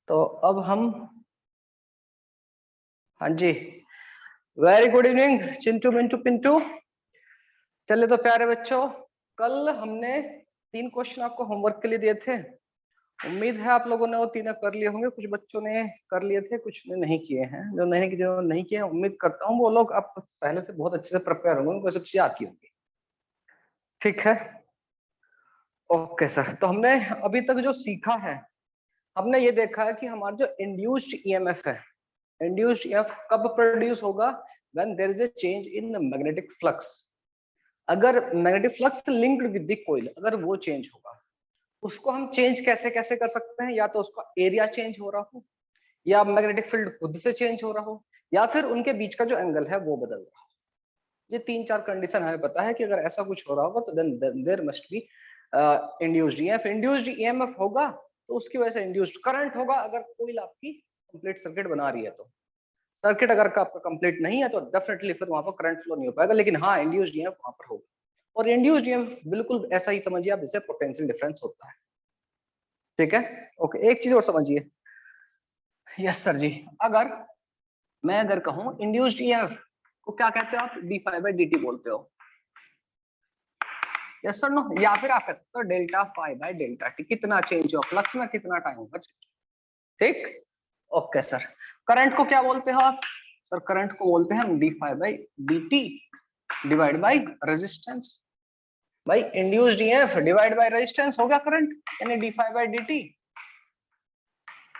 तो अब हम, हाँ जी, very good evening Chintu Mintu Pintu. चले तो प्यारे बच्चों, कल हमने 3 क्वेश्चन आपको होमवर्क के लिए दिए थे। उम्मीद है आप लोगों ने वो 3 कर लिए होंगे। कुछ बच्चों ने कर लिए थे, कुछ ने नहीं किए हैं। जो नहीं किए हैं, उम्मीद करता हूँ वो लोग आप पहले से बहुत अच्छे से प्रिपेयर होंगे, उनको सब चीजें आती होंगी। ठीक है, ओके सर। तो हमने अभी तक जो सीखा है, हमने ये देखा है कि हमारा जो इंड्यूस्ड ईएमएफ है, इंड्यूस्ड ईएमएफ कब प्रोड्यूस होगा? When there is a change in magnetic flux. अगर magnetic flux linked with the coil, अगर वो चेंज होगा, उसको हम चेंज कैसे कैसे कर सकते हैं? या तो उसका एरिया चेंज हो रहा हो, या मैग्नेटिक फील्ड खुद से चेंज हो रहा हो, या फिर उनके बीच का जो एंगल है वो बदल रहा हो। ये 3-4 कंडीशन हमें पता है कि अगर ऐसा कुछ हो रहा होगा तो then there must be induced EMF. Induced EMF होगा तो उसकी वजह से इंड्यूस्ड करंट होगा, अगर कोई आपकी कंप्लीट सर्किट बना रही है तो। सर्किट अगर का आपका कंप्लीट नहीं है तो डेफिनेटली फिर वहां पर करंट फ्लो नहीं हो पाएगा, लेकिन हाँ इंड्यूस्ड ईएमएफ वहां पर होगा। और इंड्यूस्ड ईएमएफ बिल्कुल ऐसा ही समझिए आप जैसे पोटेंशियल डिफरेंस होता है। ठीक है, ओके। एक चीज और समझिए, यस सर जी, अगर मैं कहूं इंड्यूस्ड ईएमएफ को क्या कहते हो आप? D phi by D T बोलते हो, यस सर नो? या फिर आप कहते हो delta phi by delta T. कितना चेंज हो फ्लक्स में, कितना टाइम होगा। ठीक, ओके सर। करंट को क्या बोलते हो आप? सर करंट को बोलते हैं हम D phi by D t divide by resistance. भाई induced EMF divide by resistance हो गया करंट, यानी d phi by D T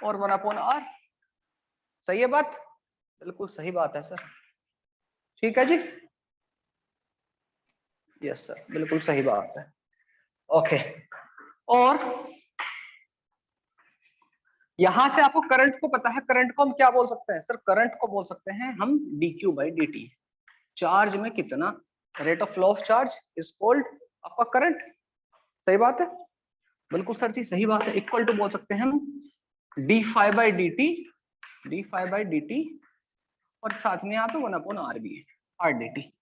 और 1/R। सही है बात? बिल्कुल सही बात है सर। ठीक है जी, यस सर, बिल्कुल सही बात है। ओके, और यहां से आपको करंट को पता है, करंट को हम क्या बोल सकते हैं? सर करंट को बोल सकते हैं हम dq बाई dt। चार्ज में कितना, rate of flow of charge is called आपका करंट। सही बात है, बिल्कुल सर जी सही बात है। इक्वल टू बोल सकते हैं हम D phi by D T, D phi by D T, और साथ में यहाँ पे 1/R भी है, आर डी टी।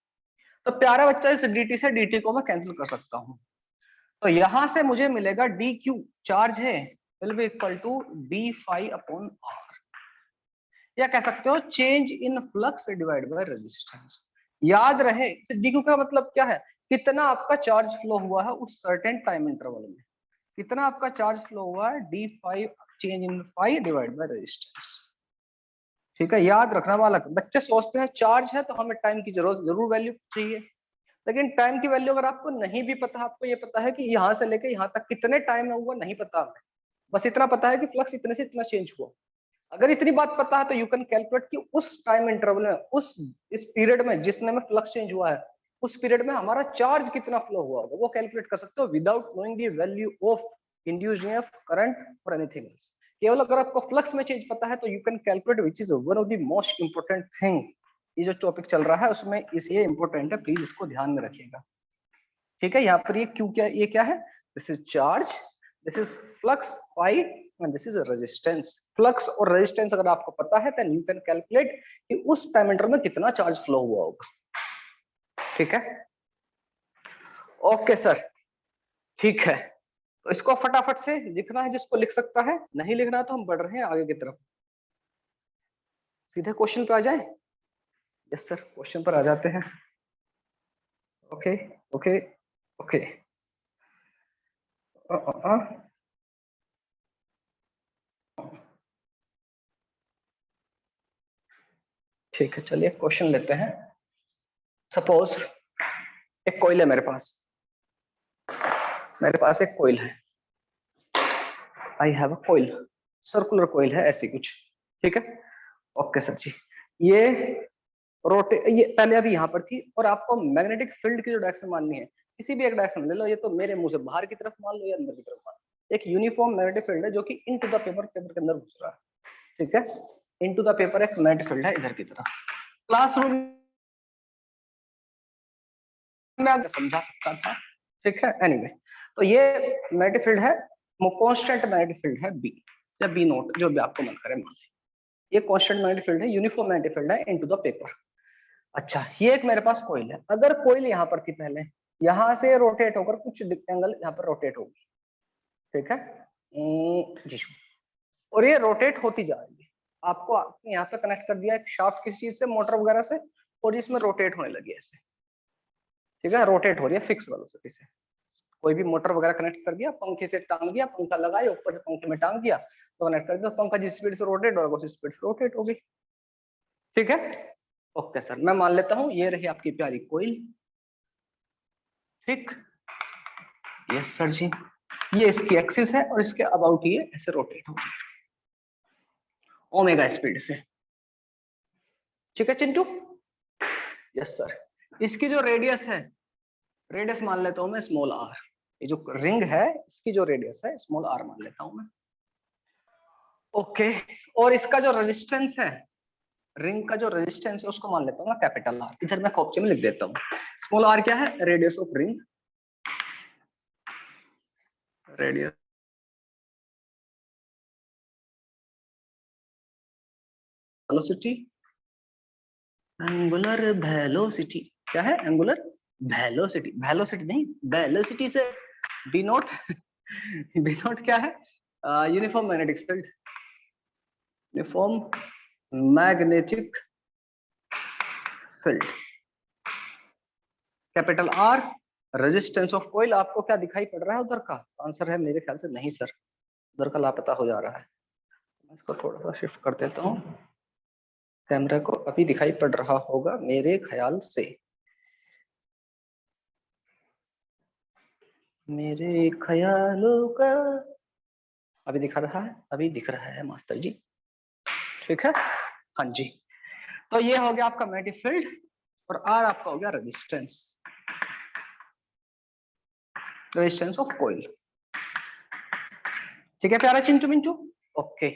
तो प्यारा बच्चा, इस dt से dt को मैं कैंसिल कर सकता हूँ। तो यहां से मुझे मिलेगा dq, चार्ज है, will be equal to D phi upon R, या कह सकते हो change in flux divide by resistance. याद रहे dq का मतलब क्या है? कितना आपका चार्ज फ्लो हुआ है उस सर्टेन टाइम इंटरवल में, कितना आपका चार्ज फ्लो हुआ है, D phi change in phi divide by resistance. ठीक है, याद रखना वाला। बच्चे सोचते हैं चार्ज है तो हमें टाइम की जरूर वैल्यू चाहिए, लेकिन टाइम की वैल्यू अगर आपको नहीं भी पता, आपको ये पता है कि यहाँ से लेके यहाँ तक कितने टाइम में हुआ, नहीं पता हमें, बस इतना पता है कि फ्लक्स इतने से इतना चेंज हुआ। अगर इतनी बात पता है तो यू कैन कैलकुलेट कि उस टाइम इंटरवल में, उस इस पीरियड में जिसने में फ्लक्स चेंज हुआ है, उस पीरियड में हमारा चार्ज कितना फ्लो हुआ होगा, वो कैलकुलेट कर सकते हो without knowing the value of induced EMF, current और एनीथिंग एल्स। केवल अगर आपको फ्लक्स में चेंज पता है तो you can calculate, which is one of the most important thing. ये जो टॉपिक चल रहा है उसमें ये इंपोर्टेंट है, प्लीज इसको ध्यान में रखिएगा। ठीक है, यहाँ पर ये क्यू क्या, ये क्या है? This is charge, this is flux phi, and this is resistance. Flux और रेजिस्टेंस अगर आपको पता है देन यू कैन कैलकुलेट कि उस टाइम इंटरवल में कितना चार्ज फ्लो हुआ होगा। ठीक है, ओके सर, ठीक है। तो इसको फटाफट से लिखना है जिसको लिख सकता है, नहीं लिखना है तो हम बढ़ रहे हैं आगे की तरफ। सीधे क्वेश्चन पे आ जाए। यस सर, क्वेश्चन पर आ जाते हैं। ओके ओके ओके, ठीक है, चलिए क्वेश्चन लेते हैं। सपोज एक कॉइल है मेरे पास, एक कॉइल है, I have a coil, circular coil है ऐसी कुछ। ठीक है, ओके सर जी। ये ये पहले अभी यहाँ पर थी, और आपको मैग्नेटिक फील्ड की जो डायरेक्शन माननी है, किसी भी एक डायरेक्शन ले लो, ये तो मेरे मुंह से बाहर की तरफ मान लो या अंदर की तरफ मान लो। एक यूनिफॉर्म मैग्नेटिक फील्ड है जो कि इनटू द पेपर के अंदर घुस रहा है। ठीक है, इनटू द पेपर एक मैग्नेटिक फील्ड है इधर की तरफ। क्लासरूम में अगर समझा सकता था, ठीक है, एनीवे। तो ये मैग्नेटिक फील्ड है, कांस्टेंट मैग्नेटिक फील्ड है बी, या बी नोट, जो भी आपको मन करे मान लीजिए। ये कांस्टेंट मैग्नेटिक फील्ड है, यूनिफॉर्म मैग्नेटिक फील्ड है इनटू द पेपर। अच्छा, ये एक मेरे पास कॉइल है। अगर कॉइल यहाँ पर थी पहले, यहाँ से रोटेट होकर कुछ एंगल यहाँ पर रोटेट होगी। ठीक है जी, और ये रोटेट होती जा रही है। आपको यहाँ पे कनेक्ट कर दिया एक शाफ्ट किसी चीज से, मोटर वगैरह से, और इसमें रोटेट होने लगी ऐसे, ठीक है, रोटेट हो रही है फिक्स वेलोसिटी से। कोई भी मोटर वगैरह कनेक्ट कर दिया, पंखे से टांग दिया, पंखा लगाया ऊपर से पंखे में टांग दिया तो कनेक्ट कर दिया, तो पंखा जिस स्पीड से रोटेट होगा उस स्पीड से रोटेट होगी, ठीक है। ओके सर, मैं मान लेता हूं ये रही आपकी प्यारी कोइल, ठीक। यस सर जी, ये इसकी एक्सिस है और इसके अबाउट ये ऐसे रोटेट होगी ओमेगा स्पीड से, ठीक है चिंटू। यस सर, इसकी जो रेडियस है, रेडियस मान लेता हूं मैं स्मॉल आर, ये जो रिंग है इसकी जो रेडियस है स्मॉल आर मान लेता हूं मैं, ओके। और इसका जो रेजिस्टेंस है, रिंग का जो रेजिस्टेंस है उसको मान लेता हूँ मैं कैपिटल आर, इधर मैं कॉपी में लिख देता हूँ। स्मॉल आर क्या है, radius of ring, radius velocity, angular velocity, क्या है एंगुलर वेलोसिटी, वेलोसिटी नहीं वेलोसिटी से डिनोट डिनोट क्या है, uniform magnetic field, uniform magnetic field, capital R. Resistance of coil आपको क्या दिखाई पड़ रहा है उधर का, आंसर है मेरे ख्याल से नहीं सर, उधर का लापता हो जा रहा है। मैं इसको थोड़ा सा शिफ्ट कर देता हूँ, कैमरा को अभी दिखाई पड़ रहा होगा मेरे ख्याल से, मेरे ख्यालों का अभी दिखा रहा है, अभी दिख रहा है मास्टर जी, ठीक है। हाँ जी, तो ये हो गया आपका मैग्नेटिक फील्ड और आर आपका हो गया रेजिस्टेंस, रेजिस्टेंस ऑफ कॉइल, ठीक है प्यारा चिंटू मिंटू, ओके।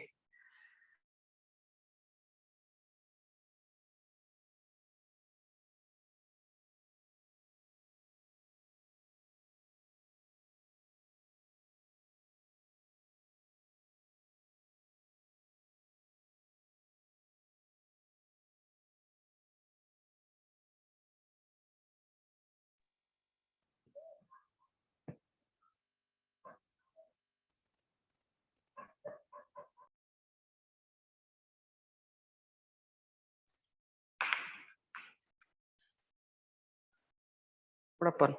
बड़प्पन,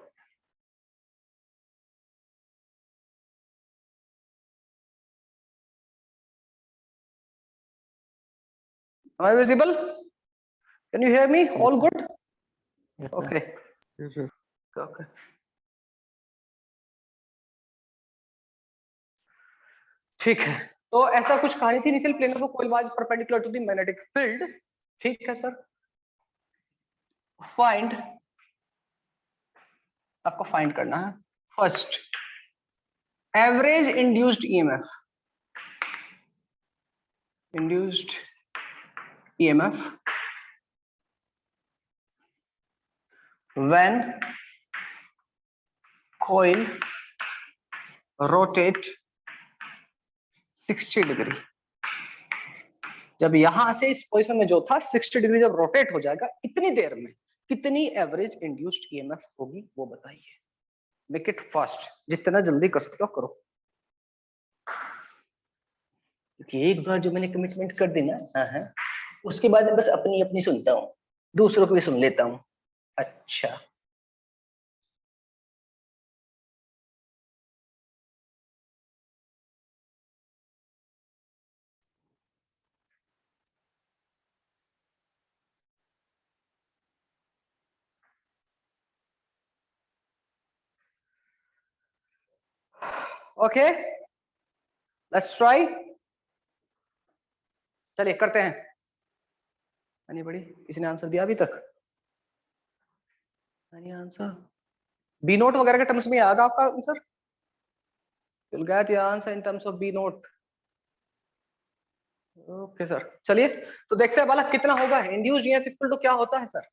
am I visible, can you hear me, all good, okay, okay, ठीक है। तो ऐसा कुछ कहानी थी, initial plane of coil was perpendicular to the magnetic field, ठीक है सर। फाइंड, आपको फाइंड करना है first average induced EMF, induced EMF when coil rotate 60 degree, जब यहां से इस पोजीशन में जो था 60 डिग्री जब रोटेट हो जाएगा इतनी देर में कितनी एवरेज इंड्यूस्ड ईएमएफ होगी वो बताइए, मेक इट फास्ट, जितना जल्दी कर सकते हो करो, क्योंकि एक बार जो मैंने कमिटमेंट कर दी ना, हाँ, उसके बाद मैं बस अपनी अपनी सुनता हूँ, दूसरों को भी सुन लेता हूँ। अच्छा ओके, लेट्स ट्राई, चलिए करते हैं। नहीं बड़ी, किसी ने आंसर दिया अभी तक, नहीं आंसर, बी नोट वगैरह के टर्म्स में याद आपका answer, you'll get the answer in terms of b note, okay sir. चलिए तो देखते हैं वाला कितना होगा, इंड्यूस्ड ईएमएफ इक्वल टू क्या होता है सर,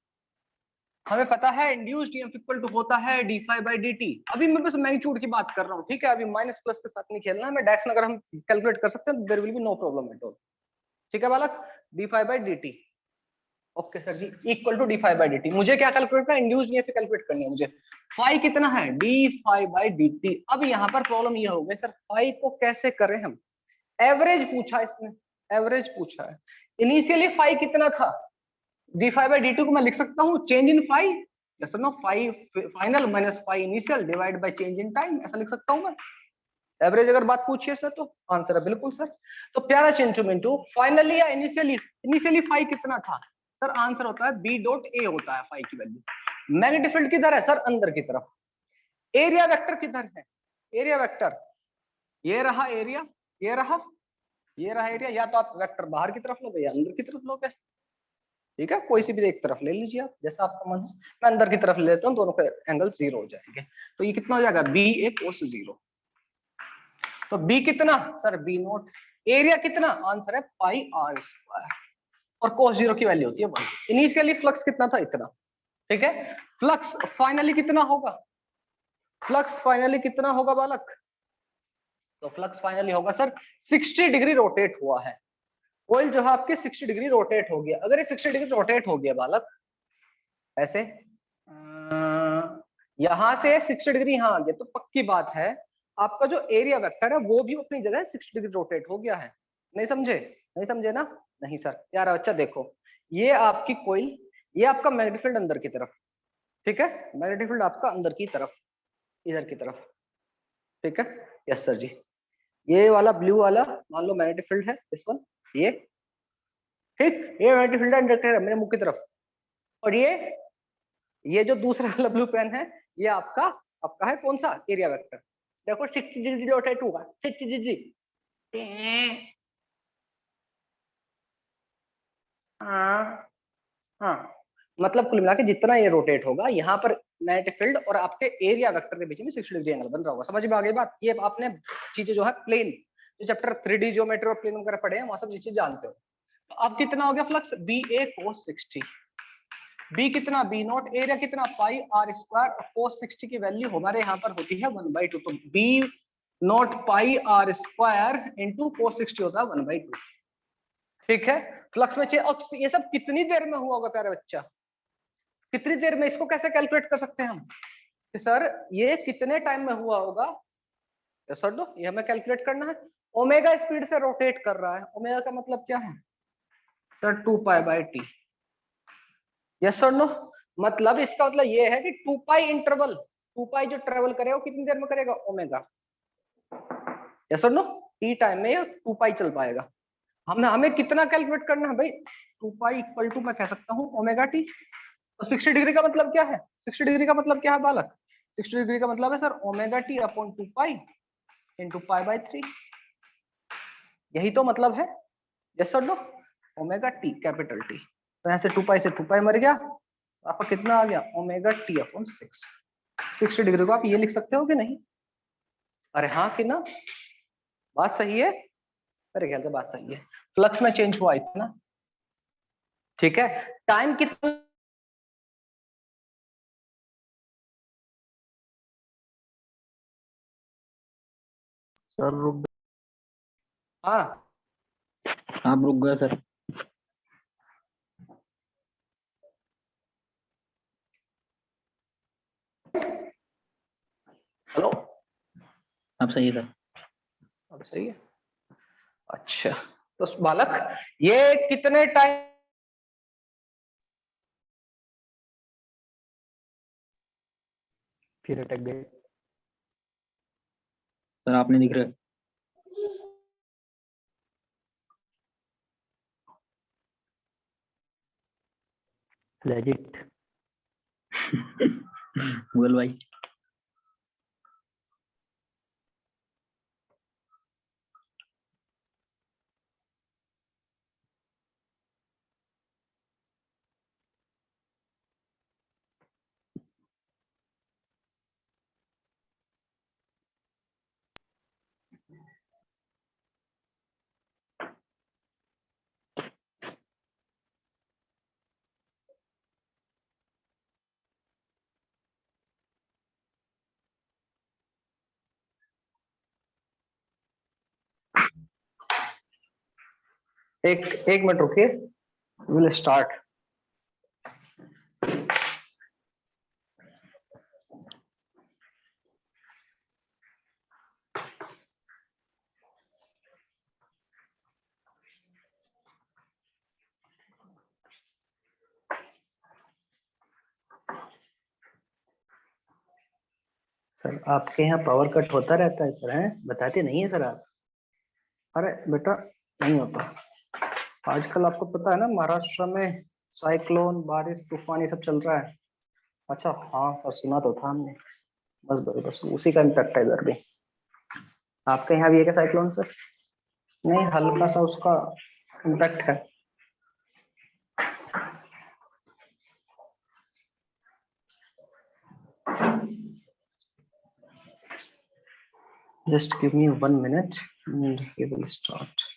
हमें पता है इंड्यूस्ड ईएमएफ इक्वल टू होता है D phi by D T, अभी मैं बस मैग्नीट्यूड की बात कर रहा हूँ, ठीक है, अभी माइनस प्लस के साथ नहीं खेलना है, मैं डायरेक्शन अगर हम कैलकुलेट कर सकते हैं there will be no problem at all, ठीक है बालक, D phi by D T, okay sir ji, equal to D phi by D T, मुझे क्या कैलकुलेट करना है, इंड्यूस्ड ईएमएफ कैलकुलेट करनी है मुझे, फाई कितना है D phi by D T. अब यहाँ पर प्रॉब्लम ये हो गई सर, फाई को कैसे करें हम, एवरेज पूछा इसने, एवरेज पूछा है। इनिशियली फाइव कितना था, d5/d2 को मैं लिख सकता हूँ चेंज इन फाइव, जैसे no phi final minus phi initial divide by change in time, ऐसा लिख सकता हूँ मैं। एवरेज अगर बात पूछिए सर तो आंसर है बिल्कुल सर। तो प्यारा चिंटू मिंटू, फाइनली या इनिशियली, इनिशियली फाइव कितना था सर, आंसर होता है बी डॉट ए होता है फाइव की वैल्यू। मैग्नेटिक फील्ड किधर है सर, अंदर की तरफ। एरिया वेक्टर किधर है, एरिया वेक्टर ये रहा एरिया, ये रहा, ये रहा एरिया, या तो आप वेक्टर बाहर की तरफ लोगे या अंदर की तरफ लोगे, ठीक है, कोई सी भी एक तरफ ले लीजिए आप, जैसा आपका मन है। मैं अंदर की तरफ ले लेता हूँ, दोनों के एंगल जीरो हो जाएंगे। तो ये कितना हो जाएगा, बी ए कोस जीरो। तो बी कितना सर, बी नोट। एरिया कितना, आंसर है पाई आर स्क्वायर, और कोस जीरो की वैल्यू होती है 1। इनिशियली फ्लक्स कितना था, इतना, ठीक है। फ्लक्स फाइनली कितना होगा, फ्लक्स फाइनली कितना होगा बालक, तो फ्लक्स फाइनली होगा सर 60 डिग्री रोटेट हुआ है। ऑयल जो है आपके 60 डिग्री रोटेट हो गया। अगर ये 60 डिग्री रोटेट हो गया बालक ऐसे, यहां से 60 डिग्री यहाँ आ गया, तो पक्की बात है आपका जो एरिया वेक्टर है वो भी अपनी जगह 60 डिग्री रोटेट हो गया है। नहीं समझे, नहीं समझे ना, नहीं सर। यार बच्चा देखो, ये आपकी कोई, ये आपका मैग्नेटिक फील्ड अंदर की तरफ, ठीक है, मैग्नेटिक फील्ड आपका अंदर की तरफ, इधर की तरफ, ठीक है। यस सर जी। ये वाला ब्लू वाला मान लो मैग्नेटिक फील्ड है, दिस वन, ये ठीक, ये मैग्नेटिक फील्ड अंदर की तरफ मेरे मुंह की तरफ। और ये जो दूसरा वाला ब्लू पेन है, ये आपका, आपका है कौन सा, एरिया वेक्टर। देखो 60 डिग्री रोटेट हुआ, 60 डिग्री। हाँ हाँ, मतलब कुल मिला के जितना ये रोटेट होगा, यहाँ पर मैग्नेटिक फील्ड और आपके एरिया वेक्टर के बीच में 60 डिग्री एंगल बन रहा होगा। समझ में आ गई बात। ये आपने चीजें जो है प्लेन, जो चैप्टर 3D ज्योमेट्री और प्लेन वगैरह पढ़े हैं, वहां सब ये चीज जानते हो। तो अब कितना हो गया फ्लक्स, बी ए कोस 60, बी कितना, बी नॉट, एरिया कितना पाई आर स्क्वायर, कोस 60 की वैल्यू हमारे यहाँ पर होती है 1/2, तो B naught pi R square into cos 60 होता है 1/2, ठीक है। फ्लक्स में ये सब कितनी देर में हुआ होगा प्यारे बच्चा, कितनी देर में, इसको कैसे कैलकुलेट कर सकते हैं हम कि सर ये कितने टाइम में हुआ होगा। सर दो, ये हमें कैलकुलेट करना है। ओमेगा स्पीड से रोटेट कर रहा है, ओमेगा का मतलब क्या है sir, 2π/t। Yes sir no, मतलब इसका मतलब ये है कि 2π इंटरवल, 2π जो ट्रेवल करेगा वो कितनी देर में करेगा, omega. Yes sir no, T time में ये 2π चल पाएगा। हमें कितना कैलकुलेट करना है भाई, 2π इक्वल टू मैं कह सकता हूँ ओमेगा टी। तो 60 डिग्री का मतलब क्या है, 60 डिग्री का मतलब क्या है बालक, 60 डिग्री का मतलब है sir omega t upon 2π into π/3, यही तो मतलब है। Yes sir no, omega t capital t. तो यहाँ से 2π से 2π मर गया, आपका कितना आ गया, ओमेगा टी अपॉन 6। 60 डिग्री को आप ये लिख सकते हो कि नहीं, अरे हाँ कि ना, बात सही है, मेरे ख्याल से बात सही है। फ्लक्स में चेंज हुआ इतना, ठीक है। टाइम कितना, सर रुक, हाँ आप रुक गए सर। हेलो, आप सही है सर। अब सही है। अच्छा, तो बालक ये कितने टाइम, फिर अटक गए सर, आप नहीं दिख रहे। लेजिट गूगल भाई। एक मिनट रुकिए, विल स्टार्ट। सर आपके यहाँ पावर कट होता रहता है सर, हैं? बताते नहीं है सर आप। अरे बेटा नहीं होता। आजकल आपको पता है ना महाराष्ट्र में साइक्लोन, बारिश, तूफान ये सब चल रहा है। अच्छा हाँ सर, सुना तो था हमने। बस बस बस उसी का इम्पैक्ट है इधर भी। आपके यहाँ भी है क्या साइक्लोन सर? नहीं, हल्का सा उसका इम्पैक्ट है। Just give me 1 minute and he will start.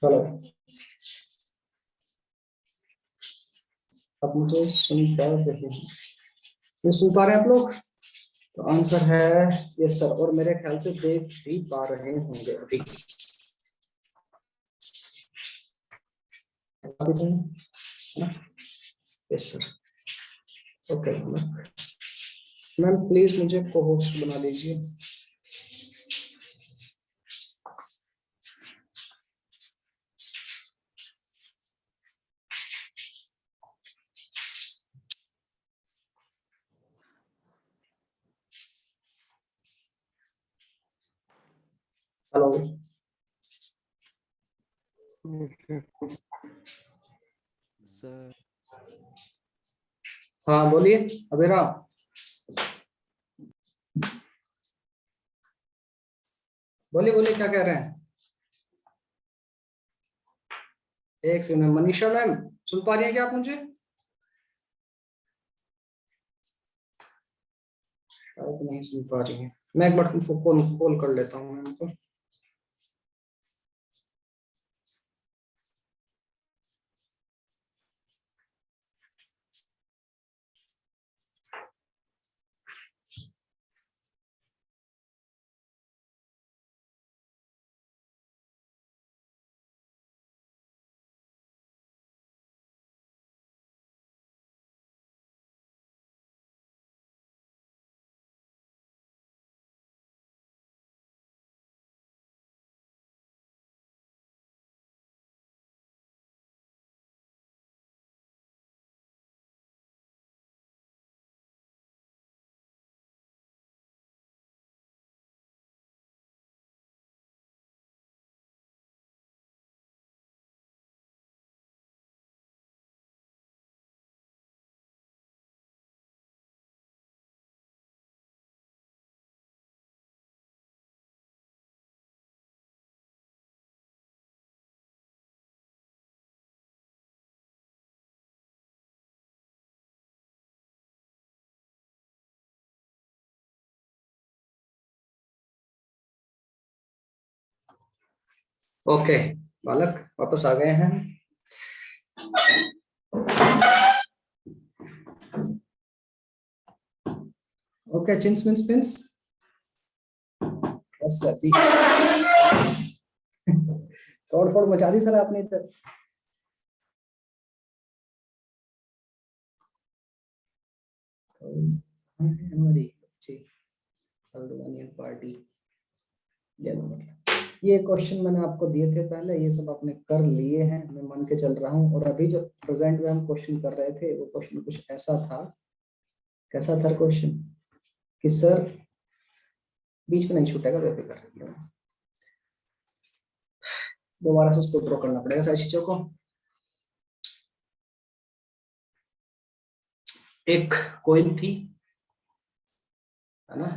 Hello, आप मुझे सुन पा रहे हैं? ये सुन पा रहे हैं आप लोग? तो आंसर है यस सर, और मेरे ख्याल से देख भी पा रहे होंगे अभी। Yes sir, okay ma'am please मुझे को होस्ट बना दीजिए। हेलो सर, हाँ बोलिए अबेरा। बोलिए बोलिए क्या कह रहे हैं? एक सेकंड, मनीषा मैम सुन पा रही हैं क्या आप मुझे? शायद नहीं सुन पा रही हैं। मैं एक बार तुमको कॉल कर लेता हूँ मैम को। ओके बालक वापस आ गए हैं। ओके चिंस मिन्स पिंस। बस सर जी तोड़ फोड़ मचा दी सर आपने इधर। हमारी अच्छी हल्द्वानियन पार्टी। ये क्वेश्चन मैंने आपको दिए थे पहले, ये सब आपने कर लिए हैं मैं मान के चल रहा हूँ। और अभी जो प्रेजेंट में हम क्वेश्चन कर रहे थे वो क्वेश्चन कुछ ऐसा था। कैसा था क्वेश्चन कि सर बीच में नहीं छूटेगा, बेफिक्र दोबारा से उसको ड्रॉ करना पड़ेगा सारी चीजों को। एक कॉइन थी है ना,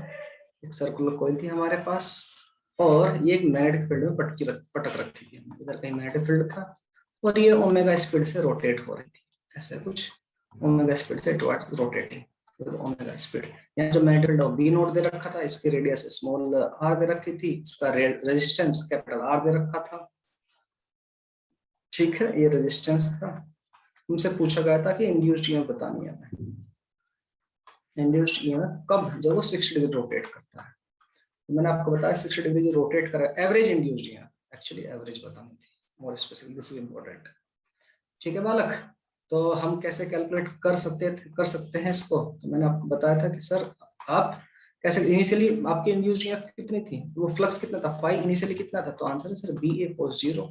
एक सर्कुलर कॉइन थी हमारे पास, और ये एक मैग्नेटिक फील्ड में पटक रखी थी। इधर कहीं मैग्नेटिक फील्ड था और ये ओमेगा स्पीड से रोटेट हो रही थी, ऐसे कुछ ओमेगा स्पीड से रोटेटिंग ओमेगा स्पीड। यहाँ जो मैग्नेटिक बी नोट दे रखा था, इसकी रेडियस स्मॉल आर दे रखी थी, इसका रेजिस्टेंस कैपिटल आर दे रखा था। ठीक है, ये रेजिस्टेंस था। हमसे पूछा गया था कि इंड्यूस्ड ईएमएफ बतानी है हमें। इंड्यूस्ड ईएमएफ कब? जब वो 60 डिग्री रोटेट करता है। तो मैंने आपको बताया 60 डिग्री जो रोटेट कर रहा है, average induced EMF, actually average बतानी थी, more specific, this is important. ठीक है बालक, तो हम कैसे कैलकुलेट कर सकते हैं इसको? तो मैंने आपको बताया था कि सर आप कैसे, इनिशियली आपकी इंड्यूस्ड ईएमएफ कितनी थी, वो फ्लक्स कितना था, फाई इनिशियली कितना था, तो आंसर है सर बी ए cos 0,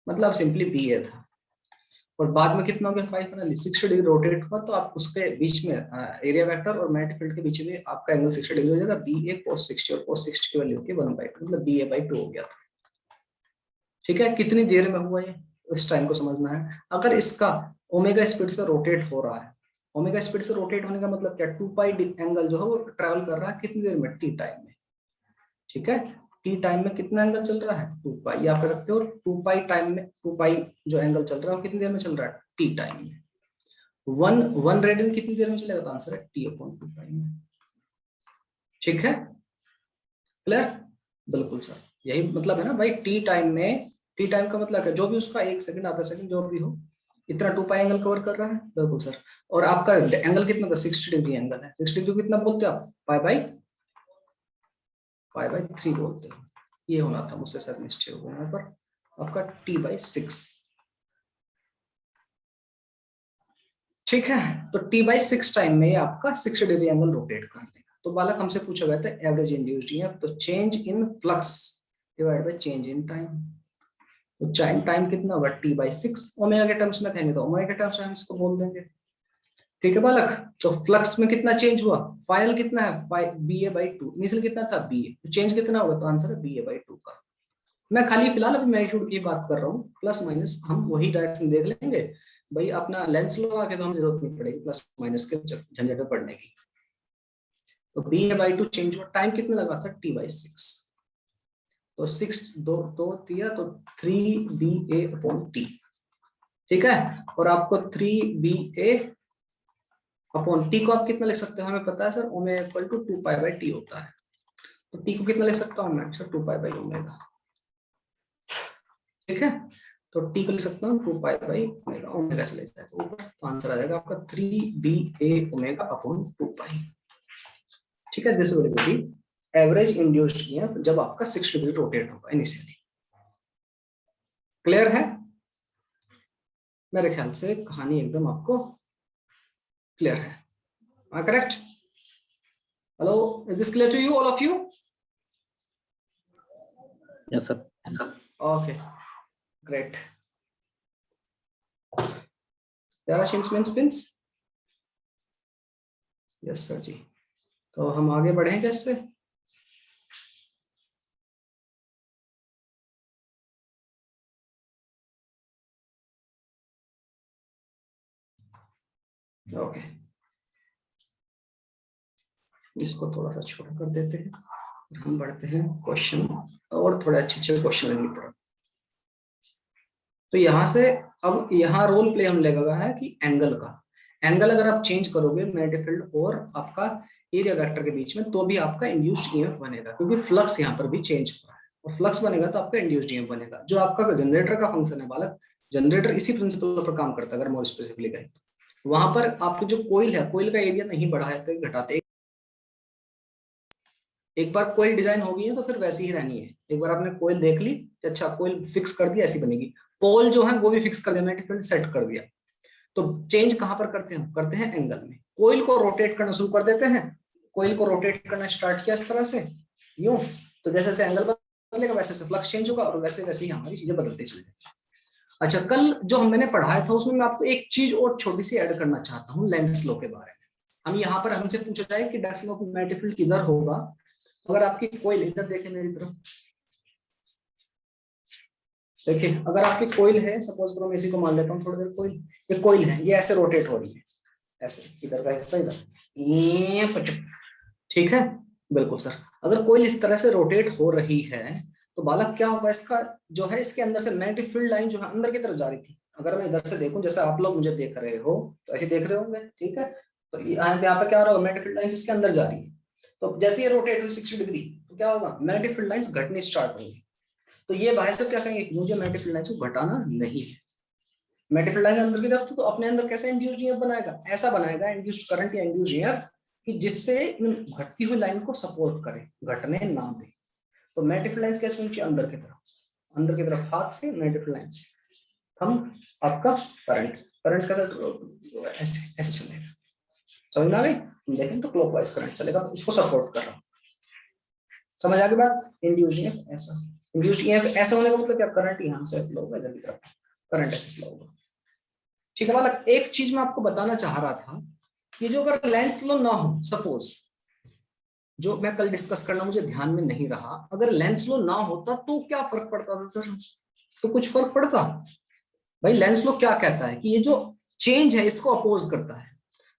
मतलब सिंपली बी ए था। और बाद में कितना हो गया, 60 डिग्री रोटेट हुआ, तो आप उसके बीच में एरिया वेक्टर और मैग्नेटिक फील्ड के बीच में आपका एंगल 60 डिग्री हो जाएगा, बी ए cos 60, और cos 60 की वैल्यू होगी 1/2, मतलब बी ए बाई 2 हो गया था। ठीक है, कितनी देर में हुआ ये, इस टाइम को समझना है। अगर इसका ओमेगा स्पीड से रोटेट हो रहा है, ओमेगा स्पीड से रोटेट होने का मतलब क्या, 2 पाई एंगल जो है वो ट्रेवल कर रहा है कितनी देर में, टी टाइम में। ठीक है, टी टाइम में कितना एंगल चल रहा है, 2 पाई, ये आप कह सकते हो 2 पाई टाइम में, 2 पाई जो एंगल चल रहा है वो कितनी देर में चल रहा है, टी टाइम में। वन रेडियन कितनी देर में चलेगा, तो आंसर है t/2 पाई में। ठीक है, क्लियर? बिल्कुल सर, यही मतलब है ना भाई, टी टाइम में, टी टाइम का मतलब है जो भी उसका 1 सेकंड, आधा सेकंड जो भी हो, इतना 2 पाई एंगल कवर कर रहा है। बिल्कुल सर, और आपका एंगल कितना था, 60 डिग्री एंगल है। 60 डिग्री कितना बोलते हो आप, पाई बाई 3 बोलते हो। ये होना था, मुझसे सर मिस्टेक हो गया पर, आपका t/6। ठीक है, तो t/6 टाइम में आपका 60 डिग्री एंगल रोटेट कर लेगा। तो बालक हमसे पूछा गया था एवरेज इंड्यूस्ड ईएमएफ, तो change in flux divide by change in time. तो टाइम कितना होगा, t/6। ओमेगा के टर्म्स में कहेंगे तो ओमेगा के टर्म्स में हम इसको बोल देंगे। ठीक है बालक, तो फ्लक्स में कितना चेंज हुआ, फाइनल कितना है, BA/2, इनिशियल कितना था BA, तो चेंज कितना होगा, तो आंसर है BA/2 का। मैं खाली फिलहाल अभी मैग्नीट्यूड की बात कर रहा हूँ, प्लस माइनस हम वही डायरेक्शन देख लेंगे भाई, अपना लेंस लगा के तो हम जरूरत नहीं पड़ेगी प्लस माइनस के झंझट में पड़ने की। तो BA/2 चेंज हुआ, टाइम कितना लगा सर, t/6, तो 6 दो दिया तो 3BA/T। ठीक है, और आपको 3BA/T को आप कितना लिख सकते हो, हमें पता है sir omega equal to 2 pi by T होता है, तो टी को कितना लिख सकता हूँ मैं सर, 2 पाई बाई ओमेगा। ठीक है, तो टी को लिख सकता हूँ 2 पाई बाई ओमेगा, ओमेगा चले जाएगा ऊपर, तो आंसर आ जाएगा आपका 3BA/2 पाई। ठीक है, this will be average induced EMF जब आपका 60 डिग्री रोटेट होगा इनिशियली। क्लियर है? मेरे ख्याल से कहानी एकदम आपको क्लियर है, correct? Hello, is this clear to you, all of you? Yes sir. Okay, great. Spins, yes sir ji. तो हम आगे बढ़ेंगे इससे। ओके, इसको थोड़ा सा छोटा कर देते हैं, हम बढ़ते हैं क्वेश्चन, और थोड़े अच्छे क्वेश्चन लेने की तरफ। तो यहाँ से अब यहाँ रोल प्ले हम लेगा है कि एंगल का, एंगल अगर आप चेंज करोगे मैग्नेटिक फील्ड और आपका एरिया वेक्टर के बीच में, तो भी आपका इंड्यूस्ड ईएमएफ बनेगा, क्योंकि फ्लक्स यहाँ पर भी चेंज हो रहा है, और फ्लक्स बनेगा तो आपका इंड्यूस्ड ईएमएफ बनेगा। जो आपका जनरेटर का फंक्शन है बालक, जनरेटर इसी प्रिंसिपल पर काम करता है, अगर मोर स्पेसिफिकली कहें तो वहां पर आपकी जो कोइल है, कोइल का एरिया नहीं बढ़ाते घटाते, एक बार कोइल डिजाइन हो गई है तो फिर वैसी ही रहनी है। एक बार आपने कोइल देख ली, अच्छा कोइल फिक्स कर दिया, ऐसी बनेगी। पोल जो है वो भी फिक्स कर दिया, मैग्नेटिक फील्ड सेट कर दिया, तो चेंज कहां पर करते हैं, करते हैं एंगल में। कोइल को रोटेट करना शुरू कर देते हैं, कोइल को रोटेट करना स्टार्ट किया इस तरह से, यूं, तो जैसे जैसे एंगल बदलेगा वैसे वैसे फ्लक्स चेंज होगा, और वैसे वैसे ही हमारी चीजें बदलती चली जाएंगी। अच्छा, कल जो मैंने पढ़ाया था उसमें मैं आपको एक चीज और छोटी सी ऐड करना चाहता हूँ, लेंस लॉ के बारे में। हम यहाँ पर हमसे पूछा जाए कि डायरेक्शन ऑफ मैग्नेटिक फील्ड किधर होगा, अगर आपकी कोइल, इधर देखें मेरी तरफ, देखिए अगर आपकी कोइल है, सपोज करो मैं इसी को मान लेता हूँ थोड़ी देर, कोइल, ये कोइल है, ये ऐसे रोटेट हो रही है, ऐसे इधर का हिस्सा इधर, ठीक है, बिल्कुल सर। अगर कोइल इस तरह से रोटेट हो रही है, तो बालक क्या होगा, इसका जो है इसके अंदर से मैग्नेटिक फील्ड लाइन जो है अंदर की तरफ जा रही थी। अगर मैं इधर से देखूं, जैसे आप लोग मुझे देख रहे हो तो ऐसे देख रहे होंगे, ठीक है। तो यहाँ पे क्या हो रहा है, मैग्नेटिक फील्ड लाइंस इसके अंदर जा रही है। तो जैसे ये रोटेट हुई 60 डिग्री तो क्या होगा, मैग्नेटिक फील्ड लाइंस घटने स्टार्ट होंगी। तो ये भाई साहब क्या कहेंगे, मुझे मैग्नेटिक फील्ड लाइंस को घटाना नहीं है। मैग्नेटिक फील्ड लाइन अंदर की तरफ तो अपने अंदर कैसे इंड्यूस्ड ईएमएफ बनाएगा, ऐसा बनाएगा इंड्यूस्ड करंट या इंड्यूस्ड ईएमएफ कि जिससे इन घटती हुई लाइन को सपोर्ट करे, घटने ना दे। तो मैग्नेटिक फील्ड लाइंस कैसे होनी चाहिए, अंदर की तरफ हाथ से मैग्नेटिक फील्ड लाइंस, हम आपका करंट का ऐसे ऐसे चलेगा, समझ में आ गई। देखें तो क्लॉकवाइज करंट चलेगा, इसको सपोर्ट कर रहा हूं, समझ आ गई बात। इंड्यूस्ड ईएमएफ ऐसा, इंड्यूस्ड ईएमएफ ऐसा होने का मतलब क्या, करंट यहां से फ्लो होगा इधर की तरफ, करंट ऐसे फ्लो होगा, ठीक है बालक। एक चीज मैं आपको बताना चाह रहा था कि जो अगर लेंस लो ना हो, सपोज जो मैं कल डिस्कस करना मुझे ध्यान में नहीं रहा, अगर लेंस लो ना होता तो क्या फर्क पड़ता था सर, तो कुछ फर्क पड़ता भाई। लेंस लो क्या कहता है कि ये जो चेंज है इसको अपोज करता है।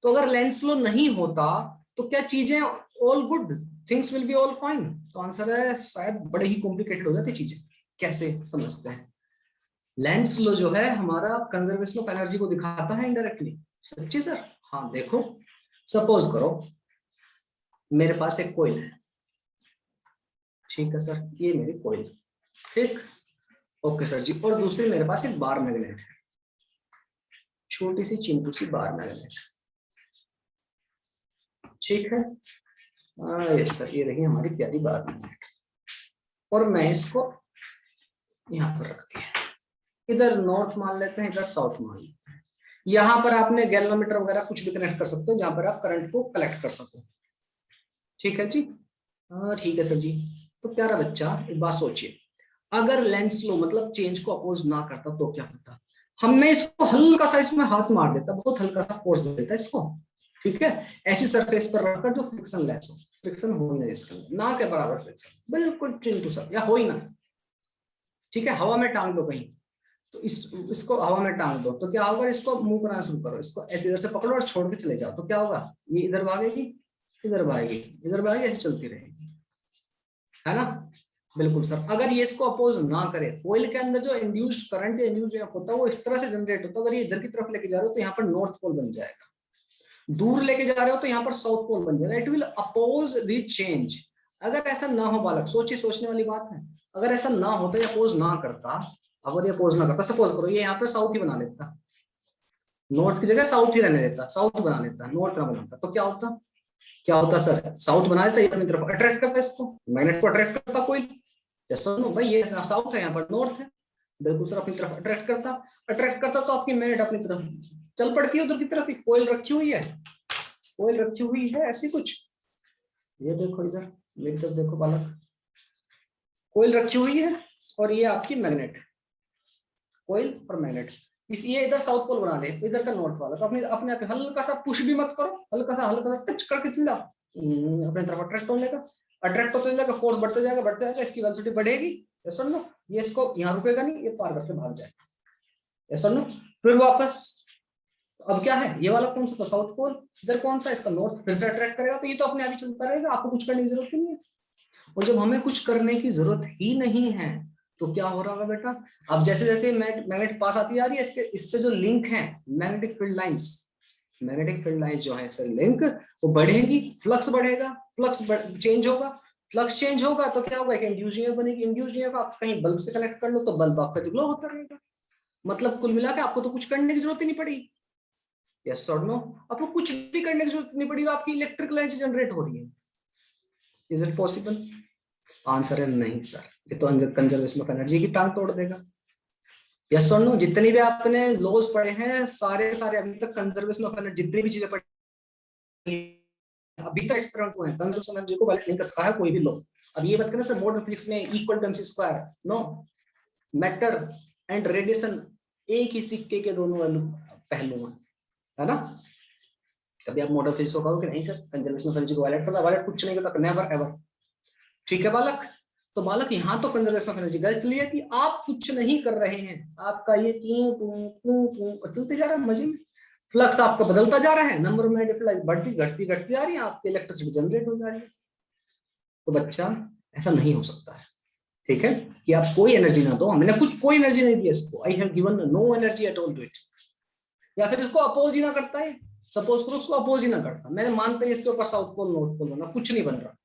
तो अगर लेंस लो नहीं होता तो क्या चीजें all good, things will be all fine. तो आंसर है शायद बड़े ही कॉम्प्लिकेटेड हो जाती चीजें। कैसे समझते हैं, लेंस लो जो है हमारा कंजर्वेशन ऑफ एनर्जी को दिखाता है इनडायरेक्टली। सच्ची सर, हाँ देखो, सपोज करो मेरे पास एक कोयल है, ठीक है सर, ये मेरी कोयल, ठीक, ओके सर जी। और दूसरी मेरे पास एक बार मैग्नेट है, छोटी सी चिंटू सी बार मैग्नेट, ठीक है। यस सर, ये रही हमारी प्यारी बार मैग्नेट, और मैं इसको यहाँ पर रख दिया, इधर नॉर्थ मान लेते हैं, इधर साउथ मान लेते हैं। यहाँ पर आपने गैल्वेनोमीटर वगैरह कुछ भी कनेक्ट कर सकते हो जहां पर आप करंट को कलेक्ट कर सको, ठीक है जी। हाँ ठीक है सर जी। तो प्यारा बच्चा एक बात सोचिए, अगर लेंस लो मतलब चेंज को अपोज ना करता तो क्या होता, हमने इसको हल्का सा इसमें हाथ मार देता, बहुत हल्का सा फोर्स देता इसको, ठीक है, ऐसी सरफेस पर रखकर जो फ्रिक्शन लेस हो, फ्रिक्शन हो ही नहीं इसके अंदर, ना के बराबर फ्रिक्शन, बिल्कुल चिंटू सर, या हो ही ना, ठीक है। हवा में टांग दो कहीं, तो इसको हवा में टांग दो तो क्या होगा, इसको मूव करना शुरू करो, इसको ऐसे इधर से पकड़ो और छोड़ के चले जाओ, तो क्या होगा, ये इधर भागेगी, इधर भागेगी, इधर भागेगी, ऐसे चलती रहेगी, है ना। बिल्कुल सर, अगर ये इसको अपोज ना करे, कोयल के अंदर जो इंड्यूस्ड करंट या इंड्यूस्ड ईएमएफ होता है वो इस तरह से जनरेट होता है, अगर ये इधर की तरफ लेके जा रहे हो तो यहाँ पर नॉर्थ पोल बन जाएगा, दूर लेके जा रहे हो तो यहाँ पर साउथ पोल बन जाएगा, it will oppose the change. अगर ऐसा ना हो बालक, सोचिए, सोचने वाली बात है, अगर ऐसा ना होता या अपोज ना करता, अगर ये अपोज ना करता, सपोज करो ये यहाँ पे साउथ ही बना लेता, नॉर्थ की जगह साउथ ही रहने देता, साउथ बना लेता, नॉर्थ ना बनाता, तो क्या होता सर, साउथ बना देता, ये अपनी तरफ अट्रैक्ट करता, इसको मैग्नेट को अट्रैक्ट करता कोई, सुनो भाई ये साउथ है, यहाँ पर नॉर्थ है, बिल्कुल सर, अपनी तरफ अट्रैक्ट करता तो आपकी मैग्नेट अपनी तरफ चल पड़ती है, उधर की तरफ एक कोयल रखी हुई है, कोयल रखी हुई है ऐसी कुछ, ये देखो इधर मेरी तरफ देखो बालक, कोयल रखी हुई है और ये आपकी मैग्नेट, कोयल और मैग्नेट, इस ये इधर साउथ पोल बना ले, इधर का नॉर्थ वाला, तो अपने अपने आप हल्का सा पुश भी मत करो, हल्का सा टच करके चल जाओ, अपने तरफ अट्रैक्ट होने का, अट्रैक्ट होते जाएगा, फोर्स बढ़ते जाएगा, इसकी वेलोसिटी बढ़ेगी, सुन लो, ये इसको यहाँ रुकेगा नहीं, ये पार करके भाग जाएगा, ये सुन लो, फिर वापस, अब क्या है, ये वाला कौन सा था, साउथ पोल, इधर कौन सा, इसका नॉर्थ, फिर से अट्रैक्ट करेगा, तो ये तो अपने आप ही चलता रहेगा, आपको कुछ करने की जरूरत ही नहीं है। और जब हमें कुछ करने की जरूरत ही नहीं है तो क्या हो रहा होगा बेटा, अब जैसे जैसे मैग्नेट पास आती आ रही है, इससे जो लिंक है मैग्नेटिक फील्ड लाइंस जो है सर लिंक, वो बढ़ेगी, फ्लक्स बढ़ेगा, फ्लक्स चेंज होगा तो क्या होगा, एक इंड्यूस्ड ईएमएफ बनेगी, इंड्यूस्ड ईएमएफ आप कहीं बल्ब से कनेक्ट कर लो तो बल्ब आपका ग्लो होता रहेगा, मतलब कुल मिला के आपको तो कुछ करने की जरूरत ही नहीं पड़ी, यस और नो, आपको कुछ भी करने की जरूरत नहीं पड़ी, आपकी इलेक्ट्रिकल एनर्जी जनरेट हो रही है, इज इट पॉसिबल, आंसर है नहीं सर, ये तो कंजर्वेशन ऑफ एनर्जी की टांग तोड़ देगा, यस और नो। जितनी भी आपने लॉज पढ़े हैं सारे अभी तक कंजर्वेशन ऑफ एनर्जी, जितनी भी चीजें पढ़ी अभी तक एक्सपेरिमेंट हुए हैं, कंजर्वेशन ऑफ एनर्जी को वैलिड नहीं कर सकता है कोई भी लॉ। अब ये बात करना सर मॉडर्न फिजिक्स में equal terms square, no, matter and radiation एक ही सिक्के के दोनों पहलू है ना। कभी आप मॉडर्न फिजिक्स को कहोगे नहीं सर कंजर्वेशन ऑफ एनर्जी को वैलिड करता, वैलिड कुछ नहीं करता, नेवर एवर, ठीक है बालक। तो बालक यहाँ तो कंजर्वेशन ऑफ एनर्जी गलत चलिए कि आप कुछ नहीं कर रहे हैं, आपका ये चलते जा रहा है मजे में, फ्लक्स आपका बदलता जा रहा है, नंबर में बढ़ती घटती आ रही है, आपकी इलेक्ट्रिसिटी जनरेट हो जा रही है। तो बच्चा ऐसा नहीं हो सकता है, ठीक है, कि आप कोई एनर्जी ना दो, हमने कुछ कोई एनर्जी नहीं दी इसको, I have given no energy at all to it, या फिर इसको अपोज ही ना करता है, सपोज करो उसको अपोज ही ना करता, मैंने मानते इसके ऊपर साउथ पोल नॉर्थ पोल बना, कुछ नहीं बन रहा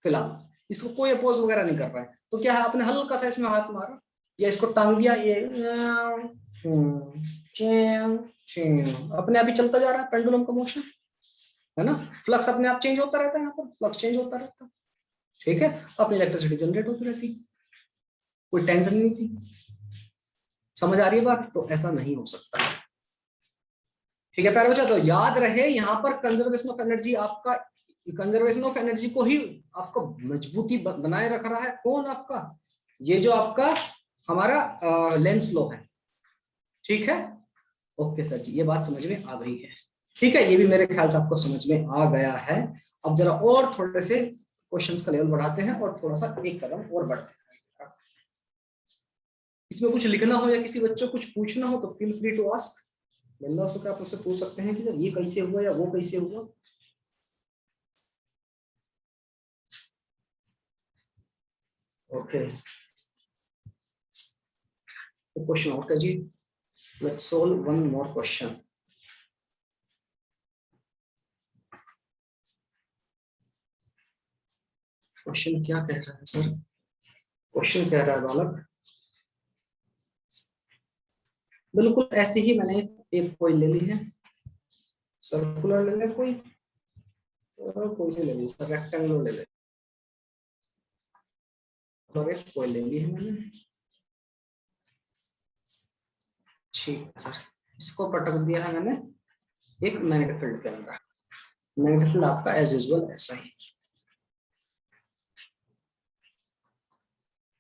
फिलहाल, इसको कोई अपोज वगैरह नहीं कर रहा है, तो क्या है, आपने हल्का सा इसमें हाथ मारा या इसको टांग दिया, ये अपने आप ही चलता जा रहा है, पेंडुलम का मोशन है ना, फ्लक्स अपने आप चेंज होता रहता है, यहाँ पर फ्लक्स चेंज होता रहता है, ठीक है, अपनी इलेक्ट्रिसिटी जनरेट होती रहती, कोई टेंशन नहीं थी, समझ आ रही है बात, तो ऐसा नहीं हो सकता, ठीक है प्यारे बच्चा, तो याद रहे यहाँ पर कंजर्वेशन ऑफ एनर्जी, आपका कंजर्वेशन ऑफ एनर्जी को ही आपको मजबूती बनाए रख रहा है कौन, आपका ये जो आपका हमारा लेंस लॉ है, ठीक है, ओके सर जी, ये बात समझ में आ गई है, ठीक है, ये भी मेरे ख्याल से आपको समझ में आ गया है। अब जरा और थोड़े से क्वेश्चंस का लेवल बढ़ाते हैं और थोड़ा सा एक कदम और बढ़ते हैं, इसमें कुछ लिखना हो या किसी बच्चे को कुछ पूछना हो तो फील फ्री टू आस्क, बिंदास होकर आप उससे पूछ सकते हैं कि सर ये कैसे हुआ या वो कैसे हुआ। ओके, क्वेश्चन आउट कर जी, let's solve one more question. Question क्या कह रहा है सर, क्वेश्चन कह रहा है बालक, बिल्कुल ऐसे ही मैंने एक कोई ले ली है, सर्कुलर ले ले कोई, और कोई से ले ली सर, रेक्टेंगुलर ले ले, और एक कोई ले ली है मैंने, ठीक है सर, इसको पटक दिया है मैंने एक मैग्नेटिक फील्ड के अंदर, मैग्नेटिक फील्ड आपका एज यूजुअल ऐसा ही,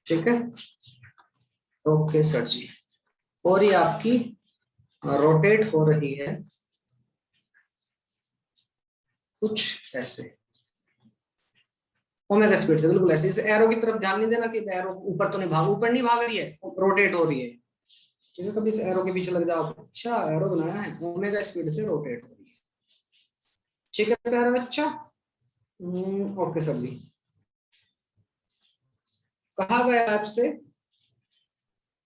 ठीक है, ओके सर जी, और ये आपकी रोटेट हो रही है कुछ ऐसे, ओमेगा स्पीड से, बिल्कुल ऐसे, इस एरो की तरफ ध्यान नहीं देना कि एरो ऊपर तो नहीं भाग, ऊपर नहीं भाग रही है, रोटेट हो रही है, ठीक है, कभी इस एरो के पीछे लग जाओ, अच्छा एरो बनाया है, ओमेगा स्पीड से रोटेट हो रही है, ठीक है प्यारा बच्चा, ओके सर जी, कहा गया आपसे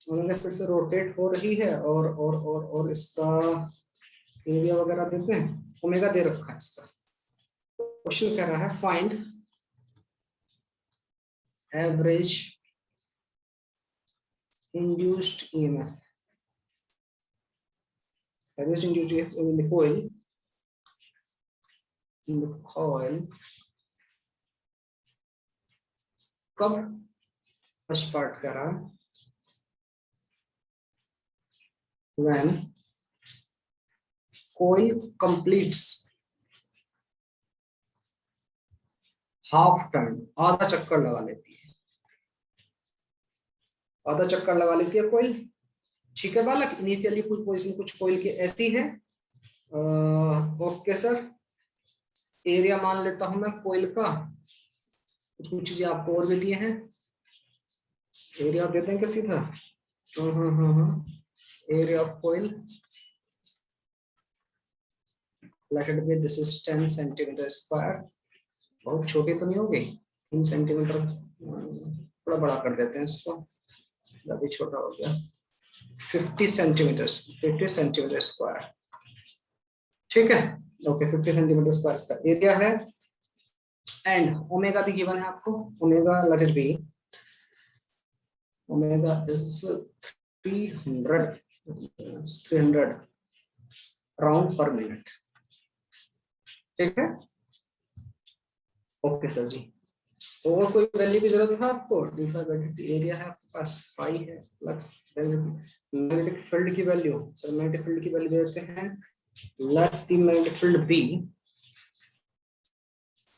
ओमेगा स्पीड से रोटेट हो रही है, और इसका एरिया वगैरह देते हैं, ओमेगा दे रखा है इसका, क्वेश्चन कह रहा है find average induced EMF, average induced EMF in the coil कब, फर्स्ट पार्ट कह रहा है when coil completes half turn, आधा चक्कर लगा लेती है, आधा चक्कर लगा लेती है कोयल, ठीक है बालक, इनिशियली कुछ पोजीशन कुछ कोयल की ऐसी है, ओके सर, एरिया मान लेता हूं मैं कोयल का, कुछ चीजें आपको और भी दिए हैं, एरिया आप देते हैं क्या सीधा, area of coil, let it be this is 10 centimetre square, बहुत छोटी तो नहीं होगी, 3 सेंटीमीटर, थोड़ा बड़ा कर देते हैं इसको, ज्यादा छोटा हो गया, 50 सेंटीमीटर, 50 सेंटीमीटर स्क्वायर, ठीक है, ओके 50 सेंटीमीटर स्क्वायर इसका एरिया है, एंड ओमेगा भी गिवन है आपको, omega late it B, omega is 300 round पर मिनट, ठीक है, ओके सर जी, और कोई वैल्यू की जरूरत है आपको, एरिया है आपके पास, पाई है, प्लस मैग्नेटिक फील्ड की वैल्यू, सर मैग्नेटिक फील्ड की वैल्यू देते हैं, let the magnetic field B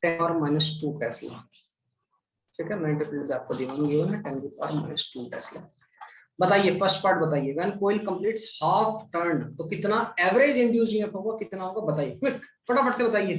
10⁻² tesla, ठीक है, मैग्नेटिक फील्ड आपको गिवन है 10⁻² टेस्ला, बताइए फर्स्ट पार्ट बताइए, when coil completes half turn, तो कितना एवरेज इंड्यूस्ड ईएमएफ होगा, कितना होगा बताइए, क्विक फटाफट से बताइए,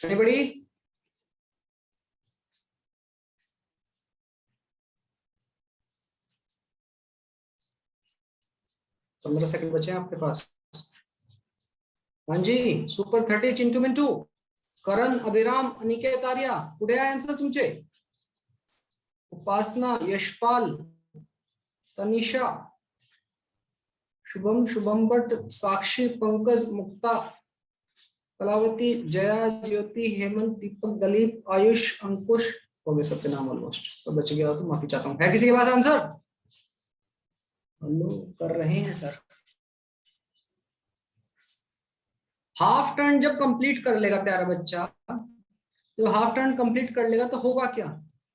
एनीबॉडी? 15 सेकंड बचे हैं आपके पास। हाँ जी, सुपर 30 चिंटू मिंटू, करण, अभिराम, अनिकेत, आर्या, पुढे आहे आन्सर तुमचे। उपासना, यशपाल, तनिषा, शुभम, शुभम भट्ट, साक्षी, पंकज, मुक्ता, कलावती, जया, ज्योति, हेमंत, दीपक, दलीप, आयुष, अंकुश, हो गए सबके नाम ऑलमोस्ट। तो बच गया तो माफी चाहता हूँ। है किसी के पास आंसर? हेलो कर रहे हैं सर। हाफ टर्न जब कंप्लीट कर लेगा प्यारा बच्चा, तो हाफ टर्न कंप्लीट कर लेगा तो होगा क्या?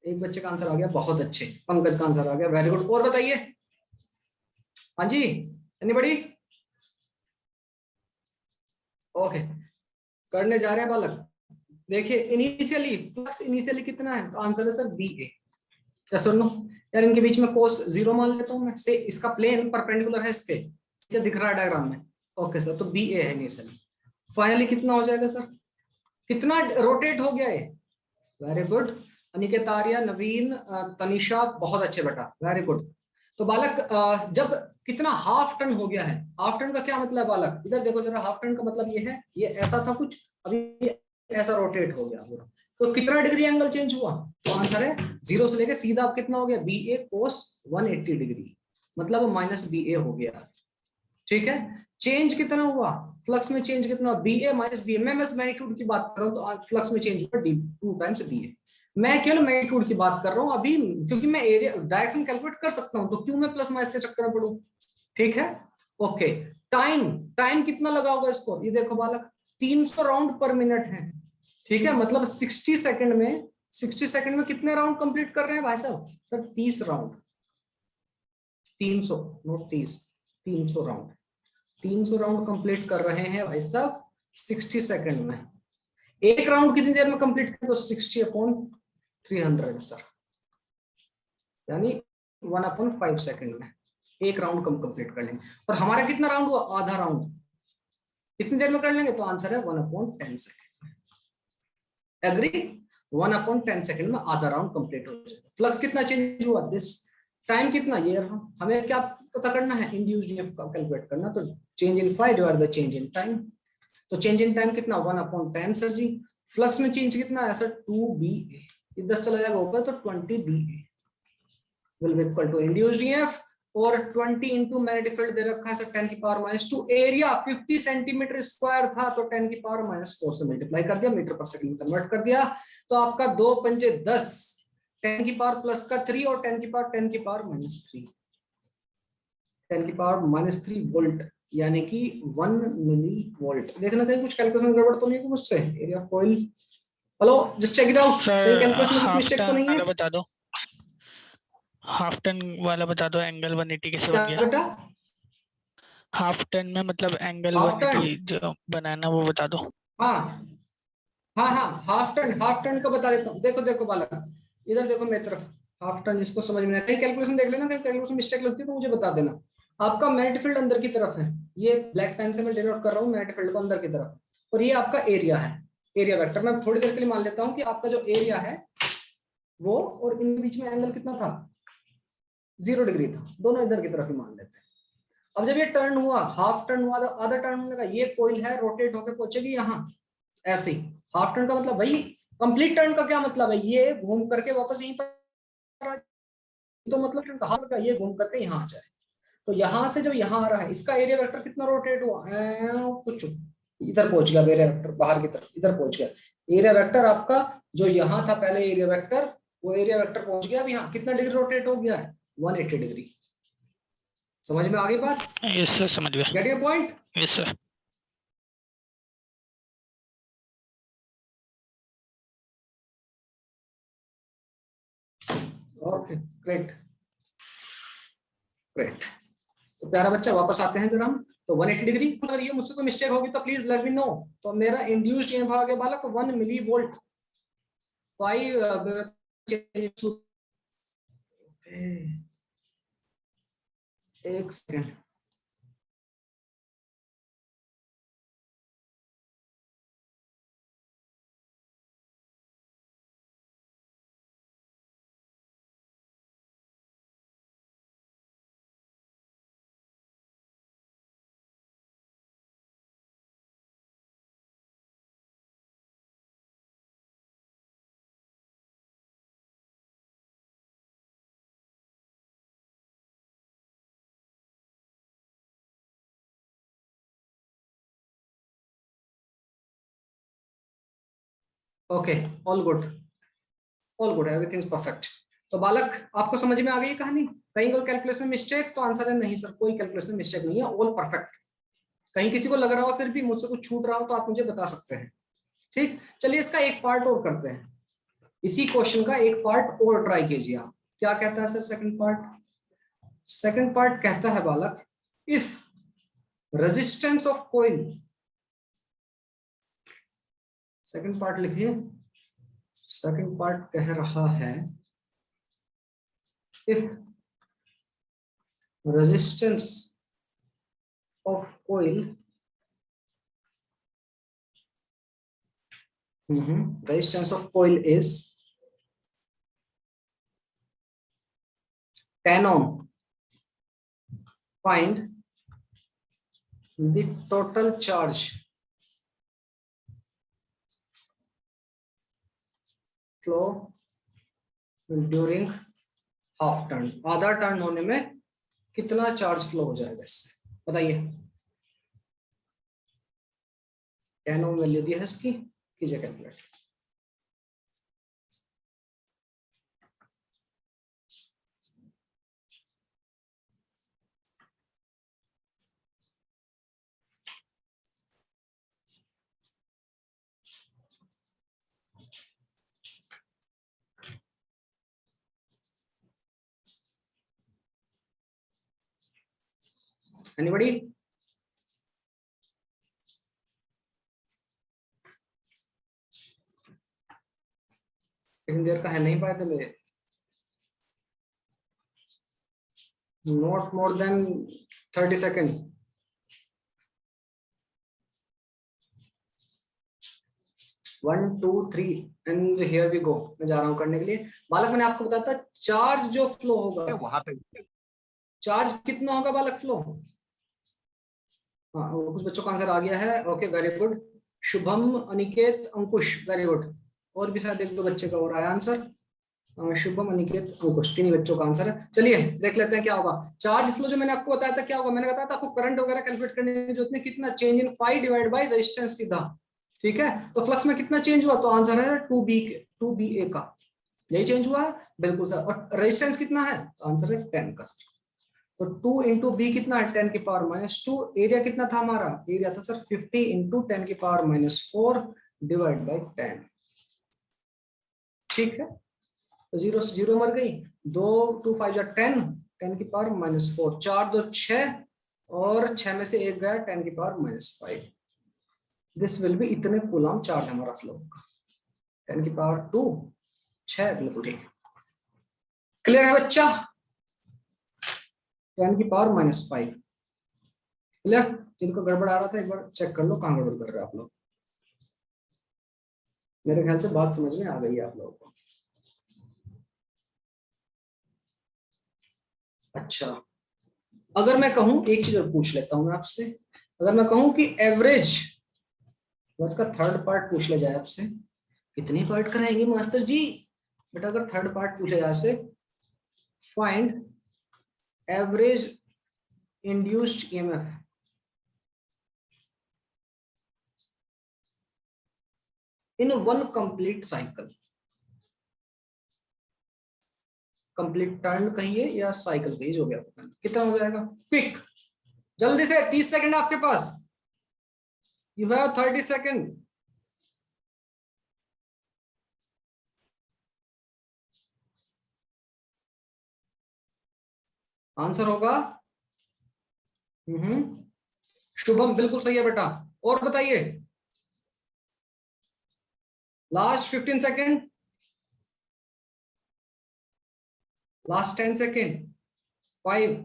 एक बच्चे का आंसर आ गया, बहुत अच्छे, पंकज का आंसर आ गया, वेरी गुड। और बताइए, हाँ जी, एनीबॉडी? ओके, करने जा रहे हैं बालक। देखिए इनिशियली फ्लक्स इनिशियली कितना है, तो आंसर है सर बी ए। क्या सुन लो यार, इनके बीच में कोस 0 मान लेता हूं मैं, से इसका प्लेन परपेंडिकुलर है इस पे, क्या दिख रहा है डायग्राम में? ओके सर, तो बी ए है इनिशियली। फाइनली कितना हो जाएगा सर? कितना रोटेट हो गया ये? वेरी गुड अनिकेत, आर्या, नवीन, तनिषा, बहुत अच्छे बेटा, वेरी गुड। तो बालक जब कितना हाफ टर्न हो गया है, हाफ टर्न का क्या मतलब है बालक? इधर देखो जरा, हाफ टर्न का मतलब ये है, ये ऐसा था कुछ, अभी ऐसा रोटेट हो गया पूरा, तो कितना डिग्री एंगल चेंज हुआ? तो आंसर है 0 से लेके सीधा अब कितना हो गया, बी ए कोस 180 डिग्री, मतलब माइनस बी ए हो गया। ठीक है, चेंज कितना हुआ फ्लक्स में? चेंज कितना? बी ए माइनस बी ए। मैं बस मैग्नीट्यूड की बात कर रहा हूँ, तो फ्लक्स में चेंज हुआ डी 2 टाइम्स बी ए। मैं केवल मैग्नीट्यूड की बात कर रहा हूँ अभी, क्योंकि मैं एरिया डायरेक्शन कैलकुलेट कर सकता हूँ, तो क्यों मैं प्लस माइनस के चक्कर में पढ़ूं? ठीक है, ओके। टाइम, टाइम कितना लगा होगा इसको? ये देखो बालक, 300 राउंड पर मिनट है। ठीक है, मतलब 60 सेकंड में, 60 सेकंड में कितने राउंड कंप्लीट कर रहे हैं भाई साहब? Sir 30 round, 300 note 30, 300 round, 300 round complete कर रहे हैं भाई साहब 60 सेकंड में। एक राउंड कितनी देर में कंप्लीट करें? तो 60/300 सर, यानी 1/5 सेकंड में एक राउंड कम कंप्लीट कर लेंगे। और हमारा कितना राउंड हुआ? आधा राउंड। कितनी देर में कर लेंगे? तो आंसर है 1/10 सेकंड। एग्री? 1/10 सेकंड में आधा राउंड कंप्लीट हो जाएगा। फ्लक्स कितना चेंज हुआ? दिस टाइम कितना? ये रहा। हमें क्या पता करना है? इंड्यूस्ड ईएमएफ का कैलकुलेट करना, तो change in phi divide by change in time. तो चेंज इन टाइम कितना? 1/10 सर जी। फ्लक्स में चेंज कितना है सर? 2ba। ये 10 चला जाएगा ऊपर, तो 20ba will be equal to induced EMF, और 20 इंटू मैग्नेटिक फील्ड दे रखा है सर 10⁻²। एरिया 50 सेंटीमीटर स्क्वायर था, तो 10⁻4 से मल्टीप्लाई कर दिया, मीटर पर सेकंड में कन्वर्ट कर दिया, तो आपका 2 पंजे 10, 10⁻+3 और 10⁻10⁻3, 10⁻³ वोल्ट, यानी कि 1 मिली वोल्ट। देखना कहीं कुछ कैलकुलेशन गड़बड़ तो नहीं है मुझसे? Area coil, hello just check it out, कहीं कैलकुलेशन में कुछ मिस्टेक तो नहीं है? बता दो, हाफ टर्न वाला बता दो, एंगल 180 कैसे क्या बन गया? बेटा? हाफ टर्न में मतलब एंगल हाफ टर्न, 180 जो बनाना वो बता दो। हाँ हाँ हाँ, हाफ टर्न, हाफ टर्न का बता देता हूँ। देखो देखो बालक, इधर देखो मेरी तरफ, हाफ टर्न जिसको समझ में नहीं, कहीं कैलकुलेशन देख लेना, कहीं कैलकुलेशन मिस्टेक लगती है तो मुझे बता देना। आपका मैग्नेटिक फील्ड अंदर की तरफ है, ये ब्लैक पेन से मैं डिनोट कर रहा हूँ मैग्नेटिक फील्ड को अंदर की तरफ, और ये आपका एरिया है, एरिया वेक्टर। मैं थोड़ी देर के लिए मान लेता हूँ कि आपका जो एरिया है वो, और इनके बीच में एंगल कितना था? 0 डिग्री था, दोनों इधर की तरफ ही मान लेते हैं। अब जब ये टर्न हुआ, हाफ टर्न हुआ, आधा टर्न होने का, ये कोइल है, रोटेट होकर पहुंचेगी यहाँ ऐसे ही। हाफ टर्न का मतलब भाई, कंप्लीट टर्न का क्या मतलब है? ये घूम करके वापस यहीं पर, तो मतलब टर्न कहा का ये घूम करके यहाँ आ जाए। तो यहाँ से जब यहाँ आ रहा है, इसका एरिया वेक्टर कितना रोटेट हुआ? कुछ इधर पहुंच गया एरिया वेक्टर, बाहर की तरफ इधर पहुंच गया एरिया वेक्टर आपका, जो यहाँ था पहले एरिया वेक्टर, वो एरिया वेक्टर पहुंच गया। अब यहाँ कितना डिग्री रोटेट हो गया है? 180 डिग्री। समझ में आ गई बात? यस सर, समझ गया। Get your point? Yes sir. Okay great great. तो प्यारा बच्चा वापस आते हैं जरा हम, तो 180 डिग्री। अगर ये मुझसे कोई मिस्टेक होगी तो प्लीज लेट मी नो। तो मेरा इंड्यूस्ड ईएमएफ आ गया बालक 1 मिली वोल्ट। 5 एक second, okay, all good, all good, everything is perfect. तो बालक आपको समझ में आ गई कहानी? कहीं कोई कैलकुलेशन मिस्टेक? तो आंसर है नहीं सर, कोई कैलकुलेशन मिस्टेक नहीं है, ऑल परफेक्ट। कहीं किसी को लग रहा हो फिर भी मुझसे कुछ छूट रहा हो तो आप मुझे बता सकते हैं। ठीक, चलिए इसका एक पार्ट और करते हैं, इसी क्वेश्चन का एक पार्ट और ट्राई कीजिए आप। क्या कहता है sir second part? Second part कहता है बालक, if resistance of coil, second part लिखिए, सेकंड पार्ट कह रहा है if resistance of coil, resistance of coil is 10 ohm, find the total charge flow during half turn, आधा टर्न होने में कितना चार्ज फ्लो हो जाएगा इससे, बताइए। 10 ohm वैल्यू दी है इसकी, कीजिए कैलकुलेट। Anybody? कितनी देर का है नहीं पाए थे मेरे, not more than 30 second. One two three and here we go. मैं जा रहा हूं करने के लिए। बालक मैंने आपको बताया था चार्ज जो फ्लो होगा, वहां पे चार्ज कितना होगा बालक फ्लो? हाँ, कुछ बच्चों का आंसर आ गया है, okay very good. Shubham, Aniket, Ankush, very good. और भी शायद एक दो बच्चे का और आया आंसर। शुभम, अनिकेत, अंकुश, तीन बच्चों का आंसर है। चलिए देख लेते हैं क्या होगा। चार्ज फ्लो जो मैंने आपको बताया था क्या होगा, मैंने बताया था आपको करंट वगैरह कैलकुलेट करने की जरूरत नहीं, कितना change in phi divide by resistance सीधा, ठीक है। तो फ्लक्स में कितना चेंज हुआ, तो आंसर है 2BA का, यही चेंज हुआ है बिल्कुल सर। और रेजिस्टेंस कितना है, आंसर है 10 का। तो 2 इंटू बी कितना है, 10 की पावर -2। एरिया कितना था हमारा, एरिया था सर 50 इंटू 10 की पावर -4 डिवाइड बाई 10, ठीक है। तो 0 से 0 मर गई, 2 2 5 जा 10, 10 की पावर -4, 4 2 6, और 6 में से 1 गया 10 की पावर -5। दिस विल बी इतने कूलम चार्ज हमारा फ्लो होगा, 10 की पावर 2, 6, बिल्कुल ठीक। क्लियर है बच्चा? 10 की पावर -5, क्लियर? जिनको गड़बड़ आ रहा था एक बार चेक कर लो कहां गड़बड़ कर रहे हैं आप लोग। मेरे ख्याल से बात समझ में आ गई है आप लोगों को। अच्छा, अगर मैं कहूं, एक चीज और पूछ लेता हूं मैं आपसे, अगर मैं कहूं कि एवरेज, इसका थर्ड पार्ट पूछ ले जाए आपसे, कितनी पार्ट कराएंगे मास्टर जी? बेटा अगर थर्ड पार्ट पूछे जाए से, find average induced EMF in one complete cycle, complete turn कहिए या साइकिल कहिए, जो भी आपको कितना हो जाएगा। क्विक, जल्दी से, 30 सेकंड आपके पास, यू हैव 30 सेकंड। आंसर होगा शुभम, बिल्कुल सही है बेटा। और बताइए, लास्ट 15 सेकंड, लास्ट 10 सेकंड, 5,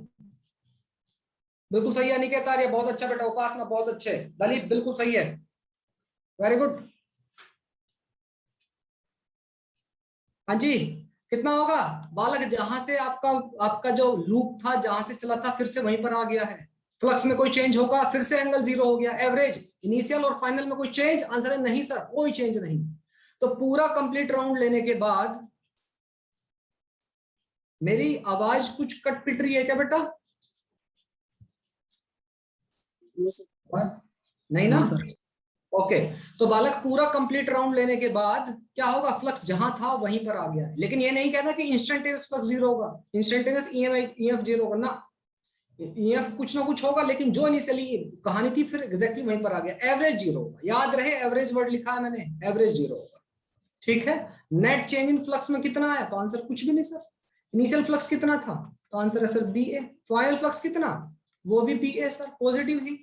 बिल्कुल सही है। अनिकेत आर्य बहुत अच्छा बेटा, उपासना बहुत अच्छे, दलीप बिल्कुल सही है, वेरी गुड। हाँ जी, कितना होगा बालक? जहां से आपका जो लूप था, जहां से चला था, फिर से वहीं पर आ गया है। फ्लक्स में कोई चेंज होगा, फिर से एंगल 0 हो गया। एवरेज, इनिशियल और फाइनल में कोई चेंज, आंसर है नहीं सर, कोई चेंज नहीं। तो पूरा कंप्लीट राउंड लेने के बाद, मेरी आवाज कुछ कट पिट रही है क्या बेटा? नहीं ना? ओके तो बालक पूरा कंप्लीट राउंड लेने के बाद क्या होगा, फ्लक्स जहां था वहीं पर आ गया। लेकिन ये नहीं कहता कि इंस्टेंटेनियस फ्लक्स जीरो होगा, इंस्टेंटेनियस ईएफ जीरो होगा ना, ईएफ कुछ ना कुछ होगा, लेकिन जो इनिशियली कहानी थी फिर एग्जैक्टली वहीं पर आ गया। एवरेज जीरो होगा, याद रहे एवरेज वर्ड लिखा है मैंने, एवरेज जीरो होगा। ठीक है, नेट चेंज इन फ्लक्स में कितना है, तो आंसर कुछ भी नहीं सर। इनिशियल फ्लक्स कितना था, तो आंसर है sir B A. Final flux कितना, वो भी बी ए सर, पॉजिटिव ही।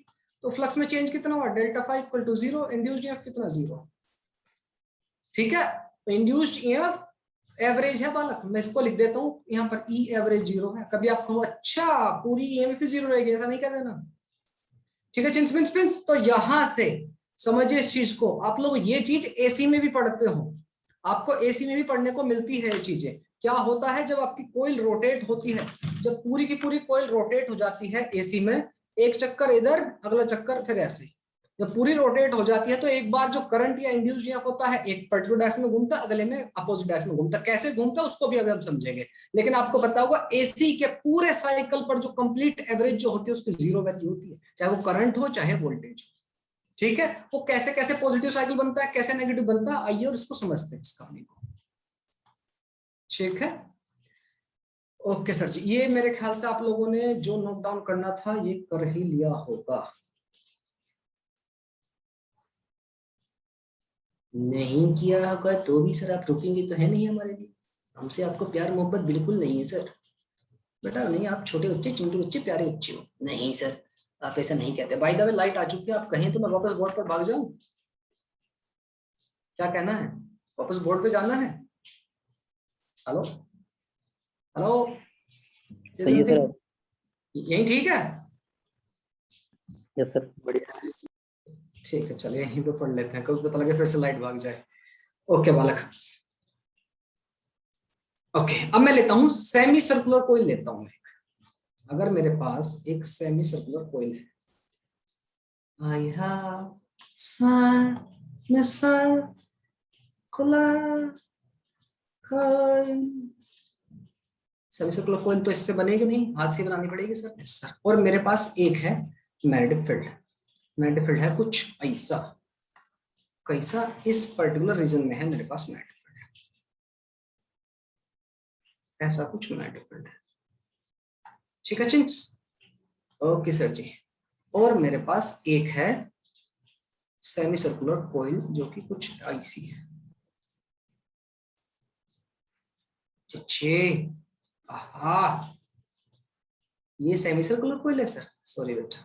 तो फ्लक्स में चेंज कितना हुआ, delta phi equal to zero, induced EMF कितना, जीरो। ठीक है, इंड्यूस्ड ईएमएफ एवरेज है बालक, मैं इसको लिख देता हूँ यहाँ पर, ई एवरेज जीरो है। कभी आप कहो अच्छा पूरी ईएमएफ जीरो रहेगी, ऐसा नहीं कह देना। ठीक है चिंस प्रिंस, तो यहां से समझिए इस चीज को। आप लोग ये चीज एसी में भी पढ़ते हो, आपको एसी में भी पढ़ने को मिलती है ये चीजें। क्या होता है जब आपकी कोइल रोटेट होती है, जब पूरी की पूरी कोइल रोटेट हो जाती है एसी में, एक चक्कर इधर अगला चक्कर फिर ऐसे, जब पूरी रोटेट हो जाती है तो एक बार जो करंट या इंड्यूस ईएमएफ होता है एक पर्टिकुलर डायरेक्शन में घूमता, अगले में अपोजिट डायरेक्शन में घूमता। कैसे घूमता उसको भी अभी हम समझेंगे, लेकिन आपको पता होगा एसी के पूरे साइकिल पर जो कंप्लीट एवरेज जो होती है उसकी जीरो वैल्यू होती है, चाहे वो करंट हो चाहे वोल्टेज हो। ठीक है, वो कैसे कैसे पॉजिटिव साइकिल बनता है, कैसे नेगेटिव बनता है, आइए और इसको समझते हैं इस कहानी को। ठीक है, ओके सर जी, ये मेरे ख्याल से आप लोगों ने जो नोट डाउन करना था ये कर ही लिया होगा। नहीं किया होगा तो भी सर आप रोकेंगे तो है नहीं हमारे लिए, हमसे आपको प्यार मोहब्बत बिल्कुल नहीं है सर। बेटा नहीं, आप छोटे बच्चे चिंटू बच्चे प्यारे बच्चे हो। नहीं सर आप ऐसा नहीं कहते। बाय द वे लाइट आ चुकी है, आप कहें तो मैं वापस बोर्ड पर भाग जाऊं, क्या कहना है, वापस बोर्ड पे जाना है? हेलो हेलो, सही है सर। यही ठीक है? यस सर, बढ़िया। ठीक है चलिए यहीं पे पढ़ लेते हैं, कभी पता लगे फिर से लाइट भाग जाए। ओके बालक, ओके अब मैं लेता हूं सेमी सर्कुलर कोइल लेता हूं। अगर मेरे पास एक सेमी सर्कुलर कोइल है, I have semi circular coil, semi circular coil तो इससे बनेगी नहीं, हाथ से बनानी पड़ेगी सर। Yes sir. और मेरे पास एक है मैग्नेटिक फील्ड, मैग्नेटिक फील्ड है कुछ ऐसा, कैसा, इस पर्टिकुलर रीजन में है मेरे पास मैग्नेटिक फील्ड, ऐसा कुछ मैग्नेटिक फील्ड है। ठीक है चिंक्स, ओके सर जी। और मेरे पास एक है सेमी सर्कुलर कोइल जो कि कुछ ऐसी है। आहा, ये सेमी सर्कुलर कोइल है सर, सॉरी बेटा,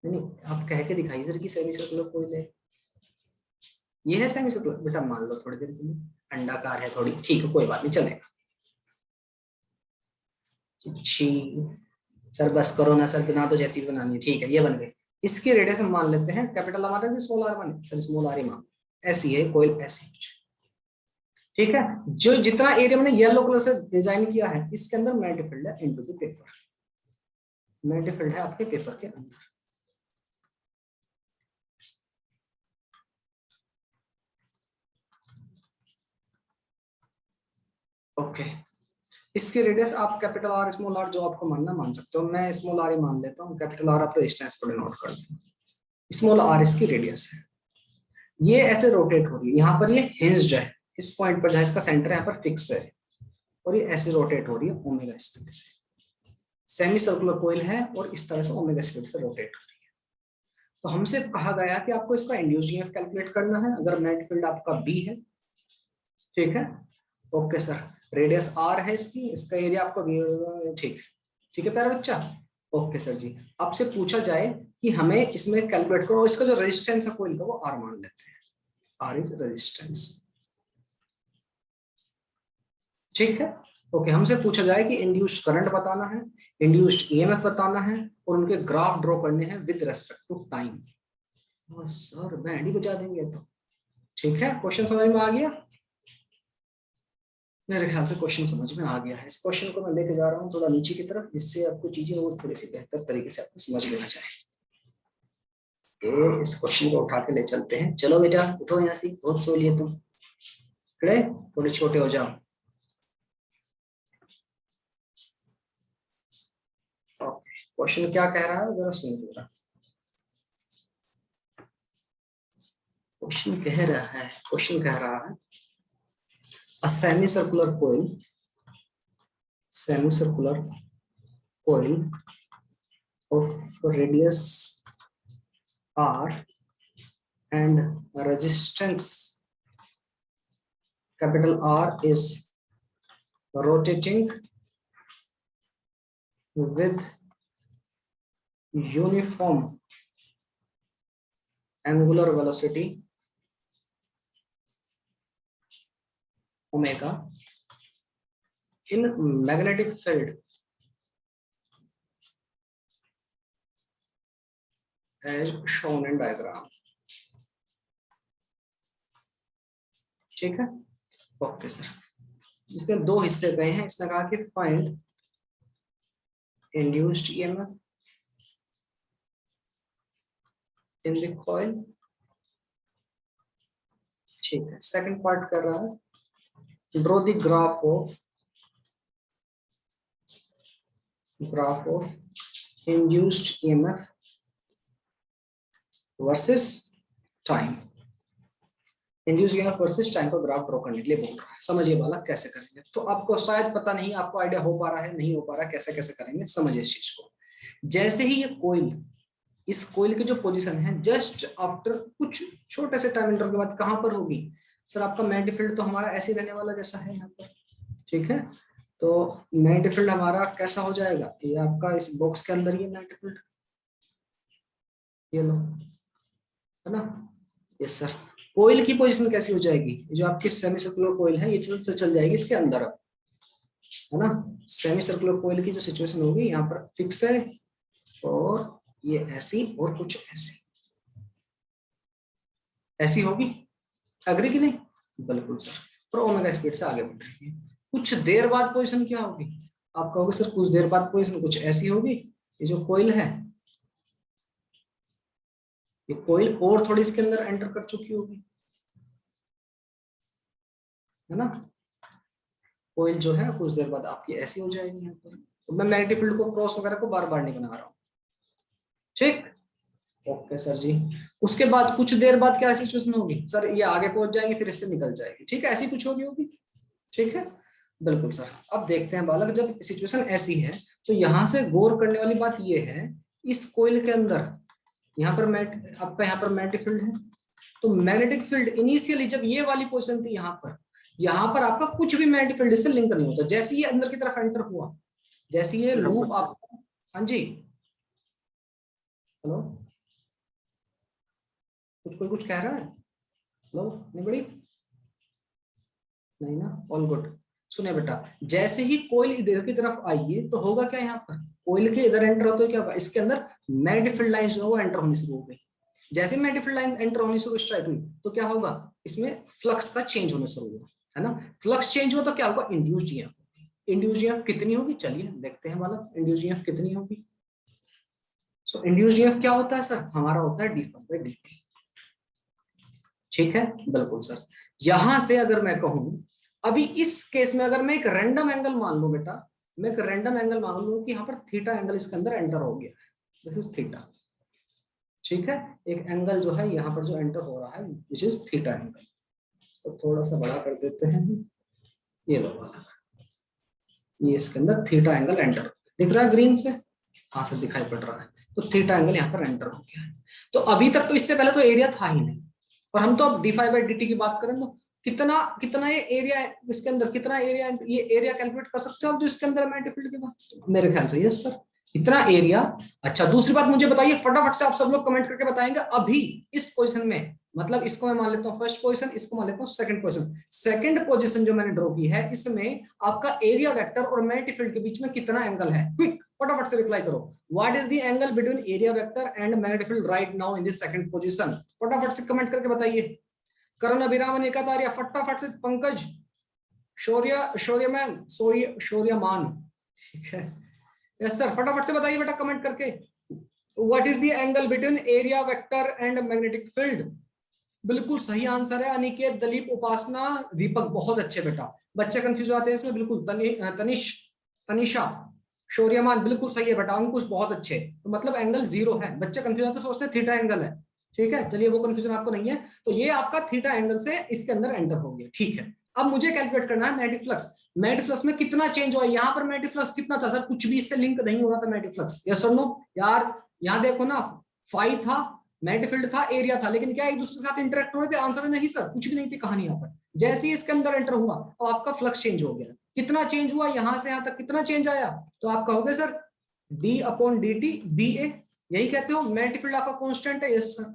नहीं आप कह के दिखाइए सर कि सेमी सर्कुलर कोइल है। ये है सेमी सर्कुलर, बेटा मान लो थोड़ी देर के लिए, अंडाकार है थोड़ी, ठीक है कोई बात नहीं चलेगा। सर बस करो ना सर, बिना तो जैसी बनानी है। ठीक है ये बन गई, इसकी रेडियस हम मान लेते हैं कैपिटल आर है, स्मॉल आर मान सर, स्मॉल आर ही मान, ऐसी है कोइल ऐसी कुछ। ठीक है, जो जितना एरिया मैंने येलो कलर से डिजाइन किया है इसके अंदर मैग्नेटिक फील्ड है into the paper, magnetic field है आपके पेपर के अंदर। ओके, इसकी रेडियस आप कैपिटल आर स्मॉल आर जो आपको मानना मान सकते हो, मैं स्मॉल आर ही मान लेता हूँ, कैपिटल आर आप रेजिस्टेंस को डिनोट कर दो, स्मॉल आर इसकी रेडियस है। ये ऐसे रोटेट हो रही है, यहाँ पर ये हिंज्ड है, इस पॉइंट पर जहाँ इसका सेंटर यहाँ पर फिक्स है, और ये ऐसे रोटेट हो रही है ओमेगा स्पीड से। सेमी सर्कुलर कोइल है और इस तरह से ओमेगा स्पीड से रोटेट हो रही है। तो हमसे कहा गया कि आपको इसका इंड्यूस्ड ईएमएफ कैलकुलेट करना है, अगर मैग्नेटिक फील्ड आपका बी है। ठीक है, ओके सर, रेडियस आर है इसकी, इसका एरिया आपका ठीक ठीक है प्यारा बच्चा। ओके सर जी, आपसे पूछा जाए कि हमें इसमें कैलकुलेट करो, इसका जो रेजिस्टेंस है कोइल का वो आर मान लेते हैं, आर इज रेजिस्टेंस। ठीक है, ओके हमसे पूछा जाए कि इंड्यूस्ड करंट बताना है, इंड्यूस्ड ईएमएफ बताना है, और उनके ग्राफ ड्रॉ करने हैं with respect to time. Sir band ही बजा देंगे तो। ठीक है, क्वेश्चन समझ में आ गया? मेरे ख्याल से क्वेश्चन समझ में आ गया है। इस क्वेश्चन को मैं लेके जा रहा हूँ थोड़ा नीचे की तरफ, जिससे आपको चीजें और थोड़ी सी बेहतर तरीके से आपको समझ में आ जाए। तो इस क्वेश्चन को उठा के ले चलते हैं। चलो बेटा उठो यहाँ से, बहुत सो लिए तुम, खड़े थोड़े छोटे हो जाओ। क्वेश्चन क्या कह रहा है जरा सुन लो। क्वेश्चन कह रहा है a semicircular coil of radius r and resistance capital R is rotating with uniform angular velocity omega in magnetic field as shown in diagram. ठीक है, ओके सर। इसके दो हिस्से गए हैं। इसने कहा कि find induced EMF in the coil. ठीक है, सेकंड पार्ट कर रहा है draw the graph of induced EMF versus time. Induced EMF versus time का ग्राफ ड्रॉ करने के लिए बोल रहा है। समझिए वाला कैसे करेंगे। तो आपको शायद पता नहीं, आपको आइडिया हो पा रहा है, नहीं हो पा रहा है, कैसे कैसे करेंगे समझिए इस चीज को। जैसे ही ये कोयल, इस कोयल की जो पोजीशन है जस्ट आफ्टर कुछ छोटे से टाइम इंटरवल के बाद कहां पर होगी सर? आपका मैग्नेटिक फील्ड तो हमारा ऐसे ही रहने वाला जैसा है यहाँ पर। ठीक है, तो मैग्नेटिक फील्ड हमारा कैसा हो जाएगा? ये आपका इस बॉक्स के अंदर ही मैग्नेटिक फील्ड, ये लो, है ना? Yes sir. कोयल की पोजीशन कैसी हो जाएगी? जो आपकी सेमी सर्कुलर कोयल है ये चल जाएगी इसके अंदर, है ना? सेमी सर्कुलर कोयल की जो सिचुएशन होगी यहाँ पर फिक्स है, और ये ऐसी और कुछ ऐसी होगी। एग्री कि नहीं? बिल्कुल सर। और ओमेगा स्पीड से आगे बढ़ रही है। कुछ देर बाद पोजीशन क्या होगी? आप कहोगे सर कुछ देर बाद पोजीशन कुछ ऐसी होगी। ये जो कोयल है, ये कोयल और थोड़ी इसके अंदर एंटर कर चुकी होगी, है ना? कोयल जो है कुछ देर बाद आपकी ऐसी हो जाएगी यहाँ पर। तो मैं मैग्नेटिक फील्ड को क्रॉस वगैरह को बार बार नहीं बना रहा हूँ। ठीक, ओके सर जी। उसके बाद कुछ देर बाद क्या सिचुएशन होगी सर? ये आगे पहुंच जाएंगे फिर इससे निकल जाएगी। ठीक है, ऐसी कुछ होगी। ठीक है, बिल्कुल सर। अब देखते हैं बालक, जब सिचुएशन ऐसी है तो यहाँ से गौर करने वाली बात ये है, इस कोयल के अंदर यहाँ पर आपका यहाँ पर मैग्नेटिक फील्ड है। तो मैग्नेटिक फील्ड इनिशियली जब ये वाली पोजीशन थी यहाँ पर आपका कुछ भी मैग्नेटिक फील्ड से लिंक नहीं होता। जैसे ये अंदर की तरफ एंटर हुआ, जैसे ये लूप आप, हाँ जी, हेलो, कुछ कह रहा है? हेलो, नहीं बड़ी नहीं ना, ऑल गुड। सुने बेटा, जैसे ही कोयल इधर की तरफ आई है तो होगा क्या? यहाँ पर कोयल के इधर एंटर होते क्या होगा? इसके अंदर मैग्नेटिक फील्ड लाइन जो है एंटर होनी शुरू हो गई। जैसे मैग्नेटिक फील्ड लाइन एंटर होनी शुरू स्टार्ट हुई तो क्या होगा? इसमें फ्लक्स का चेंज होना शुरू हुआ, है ना? फ्लक्स चेंज हुआ तो क्या होगा? Induced EMF. इंड्यूस्ड ईएमएफ कितनी होगी? चलिए देखते हैं वाला, इंड्यूस्ड ईएमएफ कितनी होगी। सो इंड्यूस्ड ईएमएफ क्या होता है सर? हमारा होता है d/dt। ठीक है, बिल्कुल सर। यहां से अगर मैं कहूं, अभी इस केस में अगर मैं एक रैंडम एंगल मान लूं बेटा, मैं एक रैंडम एंगल मान लूं कि यहाँ पर थीटा एंगल इसके अंदर एंटर हो गया है, दिस इज थीटा। ठीक है, एक एंगल जो है यहाँ पर जो एंटर हो रहा है विच इज थीटा एंगल। तो थोड़ा सा बड़ा कर देते हैं, ये लो वाला, ये इसके अंदर थीटा एंगल एंटर दिख रहा है ग्रीन से, हाँ से दिखाई पड़ रहा है। तो थीटा एंगल यहाँ पर एंटर हो गया है। तो अभी तक तो इससे पहले तो एरिया था ही नहीं, और हम तो अब d/dt की बात करें तो कितना ये एरिया, इसके अंदर कितना एरिया, ये एरिया कैलकुलेट कर सकते हो आप जो इसके अंदर मैग्नेटिक फील्ड के बाद? मेरे ख्याल से यस सर, इतना एरिया। अच्छा, दूसरी बात मुझे बताइए फटाफट से, आप सब लोग कमेंट करके बताएंगे अभी इस पोजीशन में, मतलब इसको मैं मान लेता हूँ फर्स्ट पोजीशन, इसको मान लेता हूँ सेकंड पोजीशन। सेकंड पोजीशन जो मैंने ड्रॉ की है इसमें आपका एरिया वेक्टर और मैग्नेटिक फील्ड के बीच में कितना एंगल है? क्विक फटाफट से रिप्लाई करो। What is the angle between area vector and magnetic field right now in this second position? फटाफट से कमेंट करके बताइए। करण अभिराम ने कहा था, फटाफट से पंकज, शौर्यमान, ठीक है यस सर, फटाफट से बताइए बेटा कमेंट करके। What is the angle between area vector and magnetic field? बिल्कुल सही आंसर है अनिकेत, दलीप, उपासना, दीपक, बहुत अच्छे बेटा। बच्चे कंफ्यूज आते हैं इसमें, बिल्कुल तनिषा, शौर्यमान, बिल्कुल सही है बेटा। अंकुश बहुत अच्छे। तो मतलब एंगल 0 है, बच्चे कंफ्यूज आते सोचते हैं थीटा एंगल है। ठीक है, चलिए वो कंफ्यूजन आपको नहीं है। तो ये आपका थीटा एंगल से इसके अंदर एंटर हो गया, ठीक है। अब मुझे कैलकुलेट करना है मैग्नेटिक फ्लक्स। मैग्नेटिक फ्लक्स में कितना चेंज हुआ, यहाँ पर मैग्नेटिक फ्लक्स कितना था सर, कुछ भी इससे लिंक नहीं हो रहा था मैग्नेटिक फ्लक्स, यस और नो यार। यहाँ देखो ना, फाई था, मैग्नेटिक फील्ड था, एरिया था, लेकिन क्या एक दूसरे के साथ इंटरेक्ट हो रहे थे, आंसर नहीं सर, कुछ भी नहीं थी कहानी यहाँ पर। जैसे ही इसके अंदर एंटर हुआ तो आपका फ्लक्स चेंज हो गया। कितना चेंज हुआ, यहाँ से यहाँ तक कितना चेंज आया, तो आप कहोगे सर d/dt BA, यही कहते हो। मैग्नेटिक फील्ड आपका कांस्टेंट है, यस सर,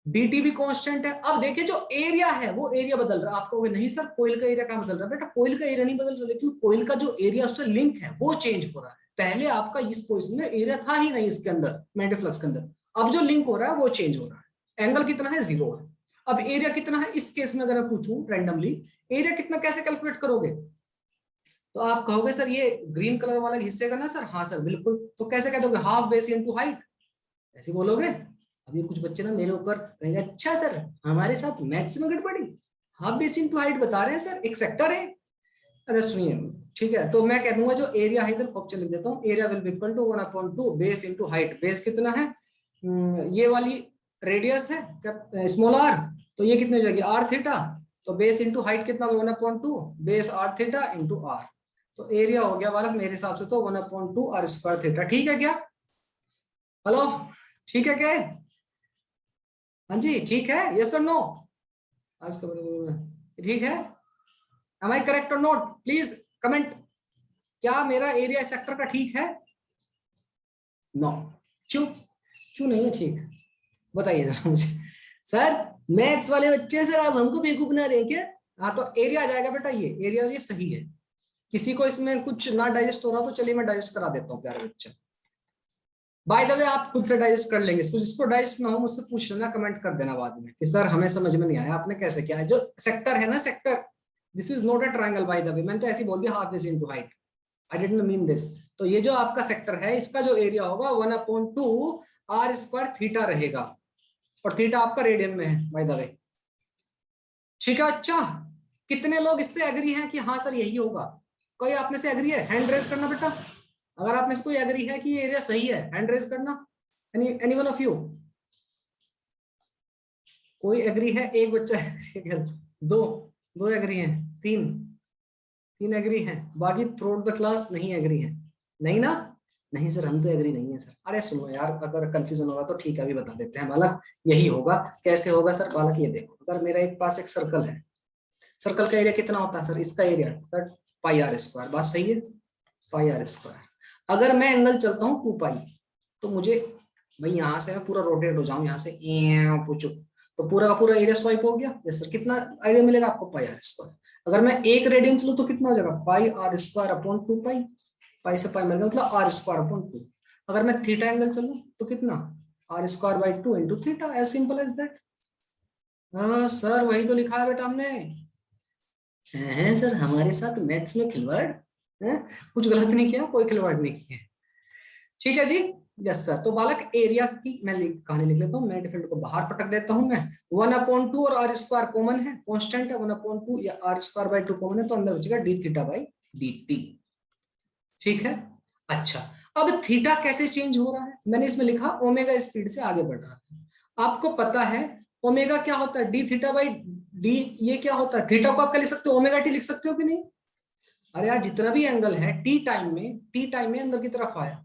dt भी कांस्टेंट है। अब देखिए जो एरिया है वो एरिया बदल रहा है। आप कहोगे नहीं सर कोइल का एरिया कहाँ बदल रहा है, बेटा कोइल का एरिया नहीं बदल रहा, लेकिन कोइल का जो एरिया उससे लिंक है वो चेंज हो रहा है। पहले आपका इस पोजीशन में एरिया था ही नहीं इसके अंदर, मैग्नेटिक फ्लक्स के अंदर, अब जो लिंक हो रहा है वो चेंज हो रहा है। एंगल कितना है, 0 है। अब एरिया कितना है, इस केस में अगर मैं पूछूं रैंडमली एरिया कितना, कैसे कैलकुलेट करोगे, तो आप कहोगे सर ये ग्रीन कलर वाले हिस्से का ना सर, हाँ सर बिल्कुल, तो कैसे कह दोगे, हाफ बेस इनटू हाइट, ऐसे बोलोगे। अभी कुछ बच्चे ना मेरे ऊपर कहेंगे अच्छा सर हमारे साथ मैथ्स में गड़बड़ी, हाफ बेस इनटू हाइट बता रहे हैं सर, एक सेक्टर है। अरे सुनिए, ठीक है, तो मैं कह दूंगा जो एरिया है इधर ऑप्शन लिख देता हूँ, area will be equal to 1/2 base into height. Base कितना है, ये वाली रेडियस है स्मॉल r, तो ये कितनी हो जाएगी r थीटा, तो बेस इनटू हाइट कितना होगा 1/2 base r theta into r, तो एरिया हो गया बालक मेरे हिसाब से तो 1/2 r स्क्वायर थीटा। ठीक है क्या, हेलो ठीक है क्या, हाँ जी ठीक है, यस और नो, ठीक है, am I correct or not, please comment, क्या मेरा एरिया सेक्टर का ठीक है, नो, क्यों नहीं है ठीक, बताइए जरा मुझे। सर मैथ्स वाले बच्चे सर आप हमको बेवकूफ बना रहे हैं क्या, हाँ तो एरिया आ जाएगा बेटा, ये एरिया ये सही है। किसी को इसमें कुछ ना डाइजेस्ट हो रहा तो चलिए मैं डाइजेस्ट करा देता हूँ प्यारे बच्चे, बाय द वे आप खुद से डाइजेस्ट कर लेंगे इसको, जिसको डाइजेस्ट ना हो मुझसे पूछ लेना, कमेंट कर देना बाद में कि सर हमें समझ में नहीं आया आपने कैसे किया है। जो सेक्टर है ना sector, this is not a triangle by the way, मैंने तो ऐसे बोल दिया half base into height, I didn't mean this. तो ये जो आपका सेक्टर है इसका जो एरिया होगा 1/2 r स्क्वायर थीटा रहेगा, और थीटा आपका रेडियन में है बाय द वे, ठीक है। अच्छा कितने लोग इससे एग्री हैं कि हाँ सर यही होगा, कोई आप में से एग्री है, हैंड रेज करना बेटा, अगर आप में से कोई एग्री है कि ये एरिया सही है, हैंड रेज करना, एनी वन ऑफ यू, कोई एग्री है, एक बच्चा है, दो एग्री हैं, तीन एग्री हैं, बाकी थ्रू द क्लास नहीं एग्री है, नहीं ना, नहीं सर हम तो एग्री नहीं है सर। अरे सुनो यार, अगर कंफ्यूजन होगा तो ठीक है अभी बता देते हैं बालक, यही होगा। कैसे होगा सर बालक, ये देखो, अगर मेरा एक पास एक सर्कल है, सर्कल का एरिया कितना होता है सर, इसका एरिया सर पाई r स्क्वायर, बात सही है, पाई r स्क्वायर। अगर मैं एंगल चलता हूँ 2 पाई, तो मुझे भाई यहाँ से मैं पूरा रोटेट हो जाऊं, यहाँ से पूछो तो पूरा का पूरा एरिया स्वाइप हो गया, यस सर, कितना एरिया मिलेगा आपको, पाई r स्क्वायर। अगर मैं एक रेडियन चलूँ तो कितना हो जाएगा, पाई r स्क्वायर अपॉन 2 पाई, पाई से पाई मिल गया मतलब r स्क्वायर अपॉन 2। अगर मैं थीटा एंगल चलूं तो कितना, r square by 2 into theta, as simple as that. हाँ सर वही तो लिखा है बेटा हमने, है सर हमारे साथ मैथ्स में खिलवाड़ है, कुछ गलत नहीं किया, कोई खिलवाड़ नहीं किया, ठीक है जी, यस सर। तो बालक एरिया की मैं कहानी लिख लेता हूँ, मैं डिफरेंट को बाहर पटक देता हूँ मैं, 1/2 और r स्क्वायर कॉमन है, कांस्टेंट है 1/2 या r स्क्वायर बाई 2 कॉमन है, तो अंदर बचेगा d थीटा बाई dt, ठीक है। अच्छा अब थीटा कैसे चेंज हो रहा है, मैंने इसमें लिखा ओमेगा स्पीड से आगे बढ़ रहा है। आपको पता है ओमेगा क्या होता है, डी थीटा बाई डी, ये क्या होता है, थीटा को आप क्या लिख सकते हो, ओमेगा टी लिख सकते हो कि नहीं। अरे यार जितना भी एंगल है टी टाइम में अंदर की तरफ आया,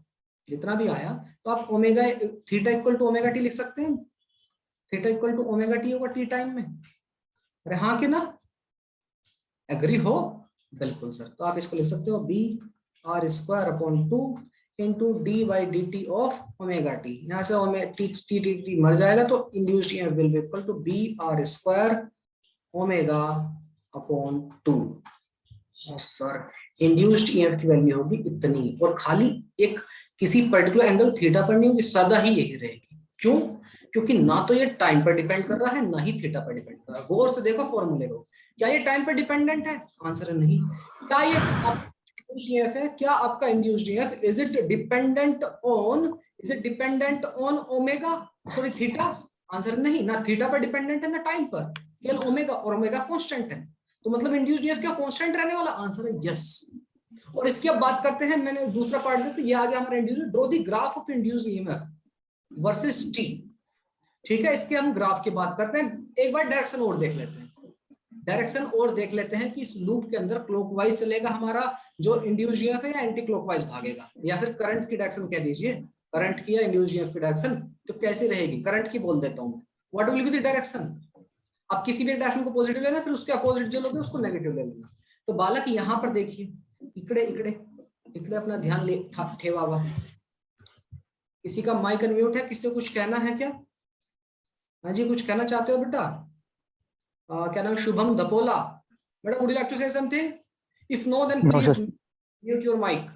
जितना भी आया, तो आप omega theta equal to omega T लिख सकते हैं, theta equal to omega T होगा टी टाइम में। अरे हाँ कि ना, एग्री हो, बिल्कुल सर। तो आप इसको लिख सकते हो B r square upon 2 into D by D T of omega T, यहाँ से टी मर जाएगा, तो induced EMF will be equal to B r square omega upon 2। Sir induced EMF की वैल्यू होगी इतनी, और खाली एक किसी पर्टिकुलर एंगल थीटा पर नहीं होगी, सदा ही यही रहेगी। क्यों, क्योंकि ना तो ये टाइम पर डिपेंड कर रहा है, ना ही थीटा पर डिपेंड कर रहा है। गौर से देखो फॉर्मूले को, क्या ये टाइम पर डिपेंडेंट है, आंसर है नहीं। क्या ये EF है, क्या आपका induced EF is it dependent on omega, sorry theta, answer नहीं, ना थीटा पर डिपेंडेंट है ना टाइम पर, केवल ओमेगा, और ओमेगा कांस्टेंट है, तो मतलब इंड्यूस्ड EF क्या कांस्टेंट रहने वाला, आंसर है यस। और इसकी अब बात करते हैं, मैंने दूसरा पार्ट दिया, तो ये आ गया हमारा induced, draw the graph of induced EMF versus T. ठीक है, इसके हम ग्राफ की बात करते हैं। एक बार डायरेक्शन और देख लेते हैं, डायरेक्शन और देख लेते हैं कि इस लूप के अंदर क्लॉकवाइज चलेगा हमारा जो इंड्यूस ईएमएफ है या एंटी क्लॉकवाइज भागेगा, या फिर करंट की डायरेक्शन कह दीजिए, करंट की या इंड्यूस ईएमएफ की डायरेक्शन तो कैसी रहेगी, करंट की बोल देता हूं। What will be the direction, आप किसी भी डायरेक्शन को पॉजिटिव लेना, फिर उसके अपोजिट जो लोगे उसको नेगेटिव ले लेना। तो बालक यहाँ पर देखिए, इकड़े इकड़े इकड़े अपना ध्यान ले ठेवा हुआ। किसी का माइक अनम्यूट है, किसी को कुछ कहना है क्या? हाँ जी, कुछ कहना चाहते हो बेटा? क्या नाम, Shubham Dhapola. Madam, would you like to say something? If no then please mute your mic.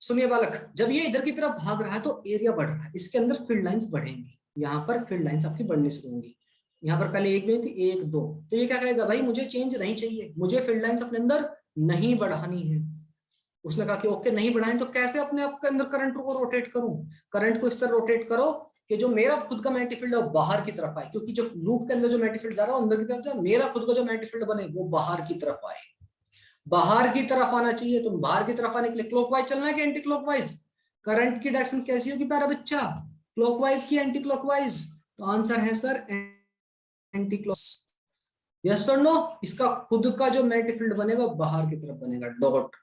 सुनिए बालक, जब ये इधर की तरफ भाग रहा है तो एरिया बढ़ रहा है, इसके अंदर फील्ड लाइंस बढ़ेंगी, यहाँ पर फील्ड लाइंस आपकी बढ़नी शुरू होंगी। यहाँ पर पहले एक थी, एक दो, तो ये क्या कहेगा, भाई मुझे चेंज नहीं चाहिए, मुझे फील्ड लाइंस अपने अंदर नहीं बढ़ानी है। उसने कहा कि ओके नहीं बढ़ानी, तो कैसे अपने आप के अंदर करंट को रोटेट करूं? करंट को इस तरह रोटेट करो कि जो मेरा खुद का मैग्नेटिक फील्ड है वो बाहर की तरफ आए, क्योंकि जो लूप के अंदर जो मैग्नेटिक फील्ड जा रहा है अंदर की तरफ जाए, मेरा खुद का जो मैग्नेटिक फील्ड बने वो बाहर की तरफ आए, बाहर की तरफ आना चाहिए। तो बाहर की तरफ आने के लिए क्लॉकवाइज चलना है कि एंटी क्लॉकवाइज? करंट की डायरेक्शन कैसी होगी प्यारा बच्चा, क्लॉकवाइज की एंटी क्लॉकवाइज? तो आंसर है सर एंटी क्लॉकवाइज। यस और नो? इसका खुद का जो मैग्नेटिक फील्ड बनेगा बाहर की तरफ बनेगा, डॉट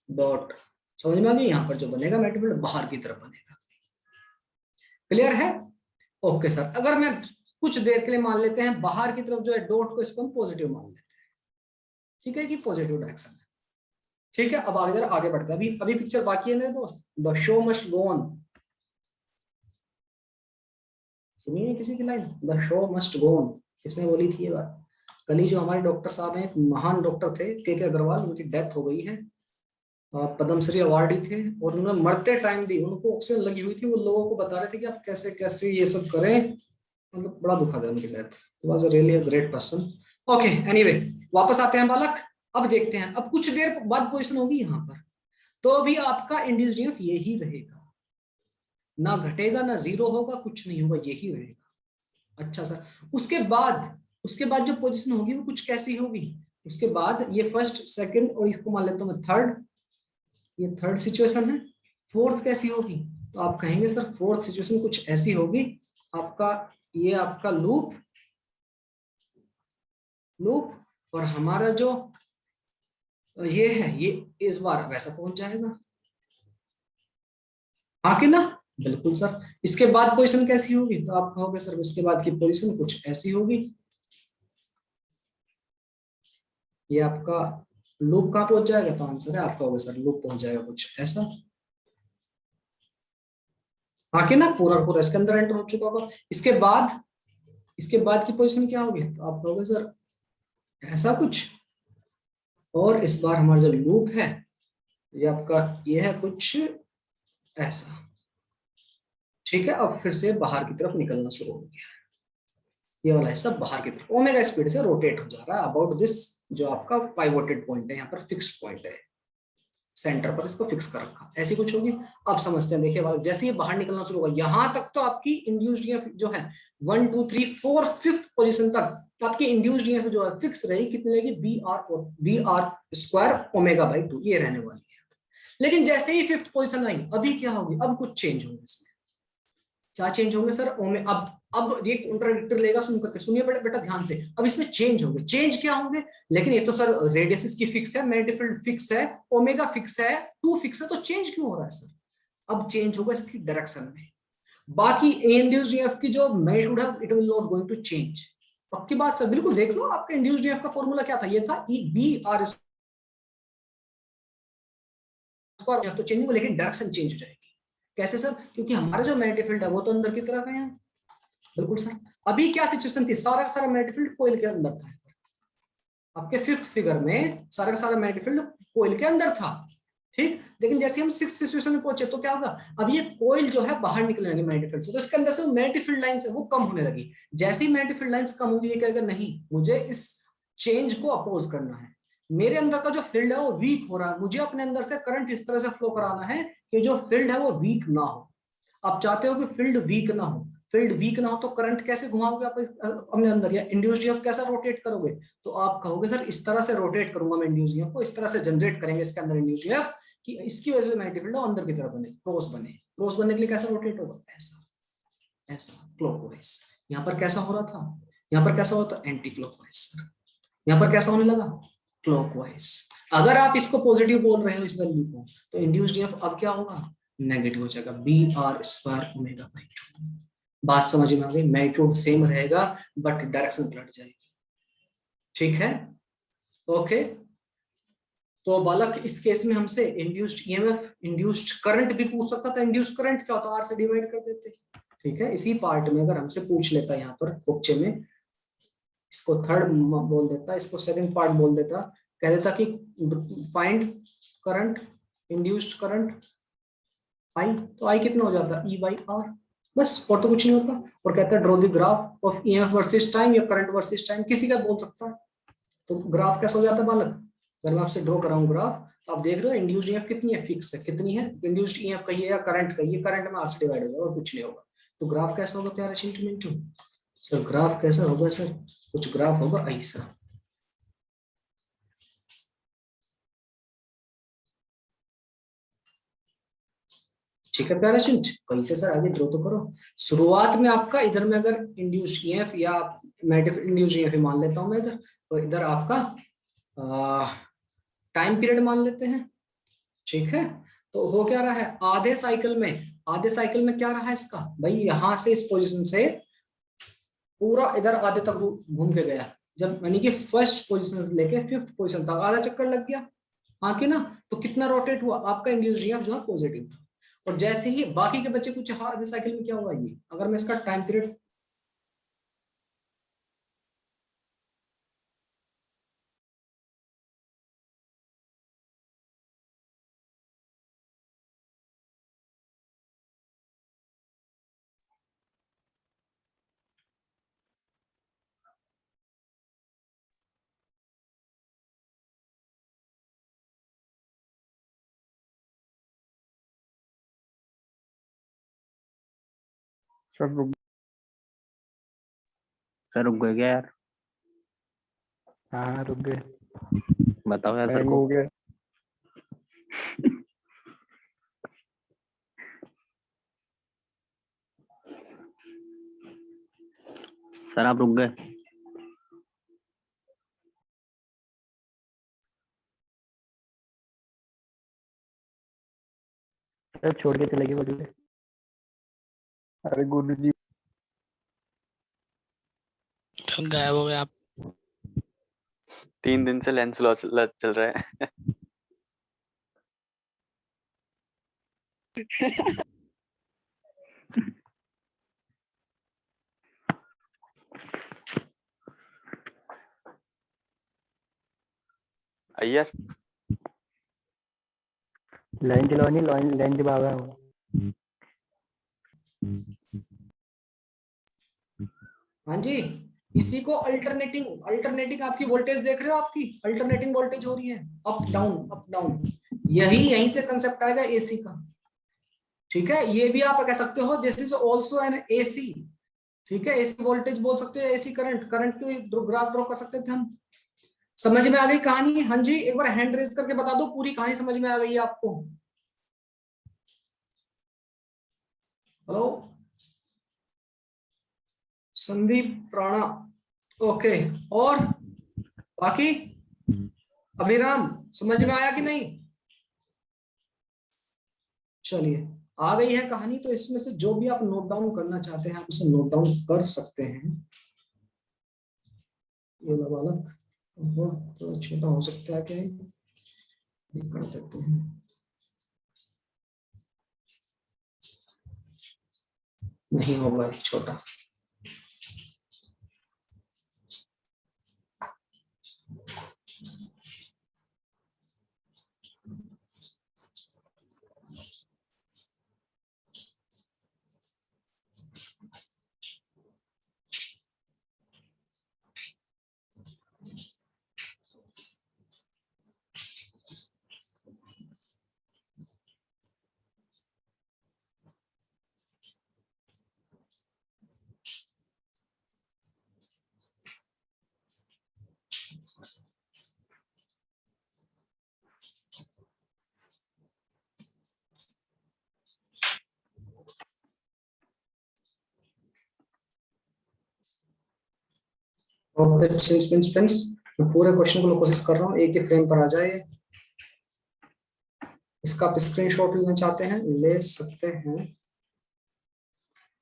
डॉट, समझ में आ गई? यहाँ पर जो बनेगा मैग्नेटिक फील्ड बाहर की तरफ बनेगा। क्लियर है? ओके सर, अगर मैं कुछ देर के लिए मान लेते हैं बाहर की तरफ जो है डॉट को, इसको हम पॉजिटिव मान लेते हैं, ठीक है, कि पॉजिटिव डायरेक्शन है। ठीक है, अब आगे बढ़ते हैं। अभी पिक्चर बाकी है मेरे दोस्त। The show must go on, सुनिए किसी की line, the show must go on. किसने बोली थी ये बात? कल ही जो हमारे डॉक्टर साहब हैं, एक महान डॉक्टर थे के अग्रवाल, उनकी डेथ हो गई है, पद्मश्री अवार्डी थे, और उन्होंने मरते टाइम दी, उनको ऑक्सीजन लगी हुई थी, वो लोगों को बता रहे थे कि आप कैसे कैसे ये सब करें, मतलब बड़ा दुखा था उनकी death. It was a really a great person. Okay, anyway वापस आते हैं बालक। अब देखते हैं, अब कुछ देर बाद पोजीशन होगी यहाँ पर, तो भी आपका इंड्यूस्ड ईएमएफ यही रहेगा, ना घटेगा ना जीरो होगा, कुछ नहीं होगा, यही रहेगा। अच्छा सर, उसके बाद जो पोजीशन होगी वो कुछ कैसी होगी? उसके बाद ये फर्स्ट, सेकंड और इसको मान लेता हूं मैं थर्ड, ये थर्ड सिचुएशन है। फोर्थ कैसी होगी? तो आप कहेंगे सर फोर्थ सिचुएशन कुछ ऐसी होगी, आपका ये आपका लूप और हमारा जो ये है, ये इस बार वैसा पहुंच जाएगा, हाँ कि ना? बिल्कुल सर। इसके बाद पोजीशन कैसी होगी? तो आप कहोगे सर इसके बाद की पोजीशन कुछ ऐसी होगी, ये आपका लूप कहाँ पहुंच जाएगा? तो आंसर है, आप कहोगे सर लूप पहुंच जाएगा कुछ ऐसा, हाँ कि ना? पूरा इसके अंदर एंटर हो चुका होगा। इसके बाद की पोजीशन क्या होगी? तो आप कहोगे सर ऐसा कुछ, और इस बार हमारा जो लूप है ये आपका ये है कुछ ऐसा, ठीक है। अब फिर से बाहर की तरफ निकलना शुरू हो गया, ये वाला हिस्सा बाहर की तरफ ओमेगा स्पीड से रोटेट हो जा रहा है अबाउट दिस, जो आपका पाइवोटेड पॉइंट है, यहाँ पर फिक्स्ड पॉइंट है, सेंटर पर इसको फिक्स कर रखा, ऐसी कुछ होगी। अब समझते हैं, देखिए जैसे ये बाहर निकलना शुरू होगा, यहां तक तो आपकी इंड्यूस्ड ईएमएफ जो है 1 2 3 4 5th पोजीशन तक आपकी इंड्यूस्ड ईएमएफ जो है फिक्स रहेगी, कितनी रहेगी? B R square omega by 2, ये रहने वाली है। लेकिन जैसे ही 5th पोजीशन आई, अभी क्या होगी? अब कुछ चेंज होंगे इसमें। क्या चेंज होंगे सर? अब ये कॉन्ट्राडिक्टर लेगा, सुन करके सुनिए बेटा ध्यान से। अब इसमें चेंज होंगे, चेंज क्या होंगे? लेकिन ये तो सर रेडियस इसकी फिक्स है, मैग्नेटिक फील्ड फिक्स है, ओमेगा फिक्स है, 2 फिक्स है, तो चेंज क्यों हो रहा है सर? अब चेंज होगा इसकी डायरेक्शन में। बाकी इंड्यूस्ड ईएमएफ की जो मैग्नीट्यूड है it will not going to change. पक्की बात सर, बिल्कुल देख लो, आपका इंड्यूस्ड ईएमएफ का फॉर्मूला क्या था? ये था बी आर स्क्वायर, तो चेंज होगा, लेकिन डायरेक्शन चेंज हो जाएगी। कैसे सर? क्योंकि हमारा जो मैग्नेटिक फील्ड है वो तो अंदर की तरफ है यहाँ। बिल्कुल सर। अभी क्या सिचुएशन थी? सारा का सारा मैग्नेटिक फील्ड कोइल के अंदर था, आपके 5th फिगर में सारा का सारा मैग्नेटिक फील्ड कोइल के अंदर था, ठीक। लेकिन जैसे हम 6th सिचुएशन में पहुंचे तो क्या होगा? अब ये कोइल जो है बाहर निकलने लगे मैग्नेटिक फील्ड से, तो इसके अंदर से मैग्नेटिक फील्ड लाइंस है वो कम होने लगी। जैसे ही मैग्नेटिक फील्ड लाइंस कम होगी, ये कहेगा नहीं, मुझे इस चेंज को अपोज करना है, मेरे अंदर का जो फील्ड है वो वीक हो रहा है, मुझे अपने अंदर से करंट इस तरह से फ्लो कराना है कि जो फील्ड है वो वीक ना हो। आप चाहते हो कि फील्ड वीक ना हो, फील्ड वीक ना हो तो करंट कैसे घुमाओगे आप अपने अंदर, या इंड्यूस्ड ईएमएफ कैसा रोटेट करोगे? तो आप कहोगे सर इस तरह से रोटेट करूंगा मैं इंड्यूस्ड ईएमएफ को, इस तरह से जनरेट करेंगे इसके अंदर इंड्यूस्ड ईएमएफ कि इसकी वजह से मैग्नेटिक फील्ड अंदर की तरफ बने, क्रॉस बनने के लिए कैसा रोटेट होगा? ऐसा। ऐसा क्लॉकवाइज। यहाँ पर कैसा हो रहा था, यहाँ पर कैसा होता एंटी क्लॉकवाइज, यहाँ पर कैसा होने लगा क्लॉकवाइज। अगर आप इसको पॉजिटिव बोल रहे हो इस वैल्यू को, तो इंड्यूस्ड ईएमएफ अब क्या होगा, नेगेटिव हो जाएगा, BR² ओमेगा बाई 2। बात समझ में आ गई, मैग्नीट्यूड सेम रहेगा बट डायरेक्शन पलट जाएगी। ठीक है, ओके। तो बालक इस केस में हमसे इंड्यूस्ड ईएमएफ, इंड्यूस्ड करंट भी पूछ सकता था। इंड्यूस्ड करंट क्या होता है, R से डिवाइड कर देते। ठीक है, इसी पार्ट में अगर हमसे पूछ लेता यहाँ पर क्वेश्चन में, इसको थर्ड बोल देता, इसको सेकंड पार्ट बोल देता, कह देता कि find current, induced current I, तो आई कितना हो जाता E/R, बस, और तो कुछ नहीं होता। और कहता है draw the graph of EMF versus time या करंट वर्सेस टाइम, किसी का बोल सकता है। तो ग्राफ कैसा हो जाता है बालक, अगर मैं आपसे ड्रॉ कराऊं ग्राफ, तो आप देख रहे हो इंड्यूस्ड ईएमएफ कितनी है, फिक्स है, कितनी है, इंड्यूस्ड ईएमएफ कहिए या करंट कहिए, करंट में R से डिवाइड होगा और कुछ नहीं होगा। तो ग्राफ कैसा होगा प्यारे चिंटू? सर ग्राफ कैसा होगा सर, कुछ ग्राफ होगा ऐसा। ठीक है प्यारे चिंट, कैसे सर, आगे ड्रॉ तो करो। शुरुआत में आपका इधर में अगर इंड्यूस्ड ईएमएफ या नेगेटिव इंड्यूस्ड ईएमएफ मान लेता हूं मैं इधर, तो इधर आपका टाइम पीरियड मान लेते हैं। ठीक है, तो हो क्या रहा है, आधे साइकिल में क्या रहा है इसका भाई, यहां से इस पोजीशन से पूरा इधर आधे तक घूम के गया, जब यानी कि फर्स्ट पोजीशन से लेके फिफ्थ पोजीशन तक आधा चक्कर लग गया, हाँ कि ना। तो कितना रोटेट हुआ आपका इंड्यूस्ड ईएमएफ जो है पॉजिटिव था। और जैसे ही बाकी के बच्चे कुछ आधे साइकिल में क्या हुआ, ये अगर मैं इसका टाइम पीरियड सर रुक गए क्या यार? हाँ रुक गए। बताओ यार सर हैंग को। हो गया। सर आप रुक गए। सर छोड़ के चले गए बोले। अरे गुरु जी तो गायब हो गए आप। 3 दिन से लेंस लॉस चल रहा है। अय्यर लाइन चलाओ, नहीं लाइन जब आ गया हूँ। हाँ जी, इसी को अल्टरनेटिंग आपकी वोल्टेज देख रहे हो, आपकी अल्टरनेटिंग वोल्टेज हो रही है, अप डाउन, यहीं से कंसेप्ट आएगा एसी का। ठीक है, ये भी आप कह सकते हो this is also an AC. ठीक है, एसी वोल्टेज बोल सकते हो, एसी करंट की ग्राफ ड्रॉ कर सकते थे हम। समझ में आ गई कहानी? हाँ जी, एक बार हैंड रेज करके बता दो पूरी कहानी समझ में आ गई है आपको। Hello Sandeep Rana, okay. और बाकी अभिराम समझ में आया कि नहीं? चलिए, आ गई है कहानी, तो इसमें से जो भी आप नोट डाउन करना चाहते हैं आप उसे नोट डाउन कर सकते हैं। ये बालक तो छोटा हो सकता है क्या, कर देते हैं, नहीं होगा छोटा। ओके फ्रेंड्स, मैं पूरे क्वेश्चन को कोशिश कर रहा हूँ एक ही फ्रेम पर आ जाए। इसका आप स्क्रीनशॉट लेना चाहते हैं ले सकते हैं।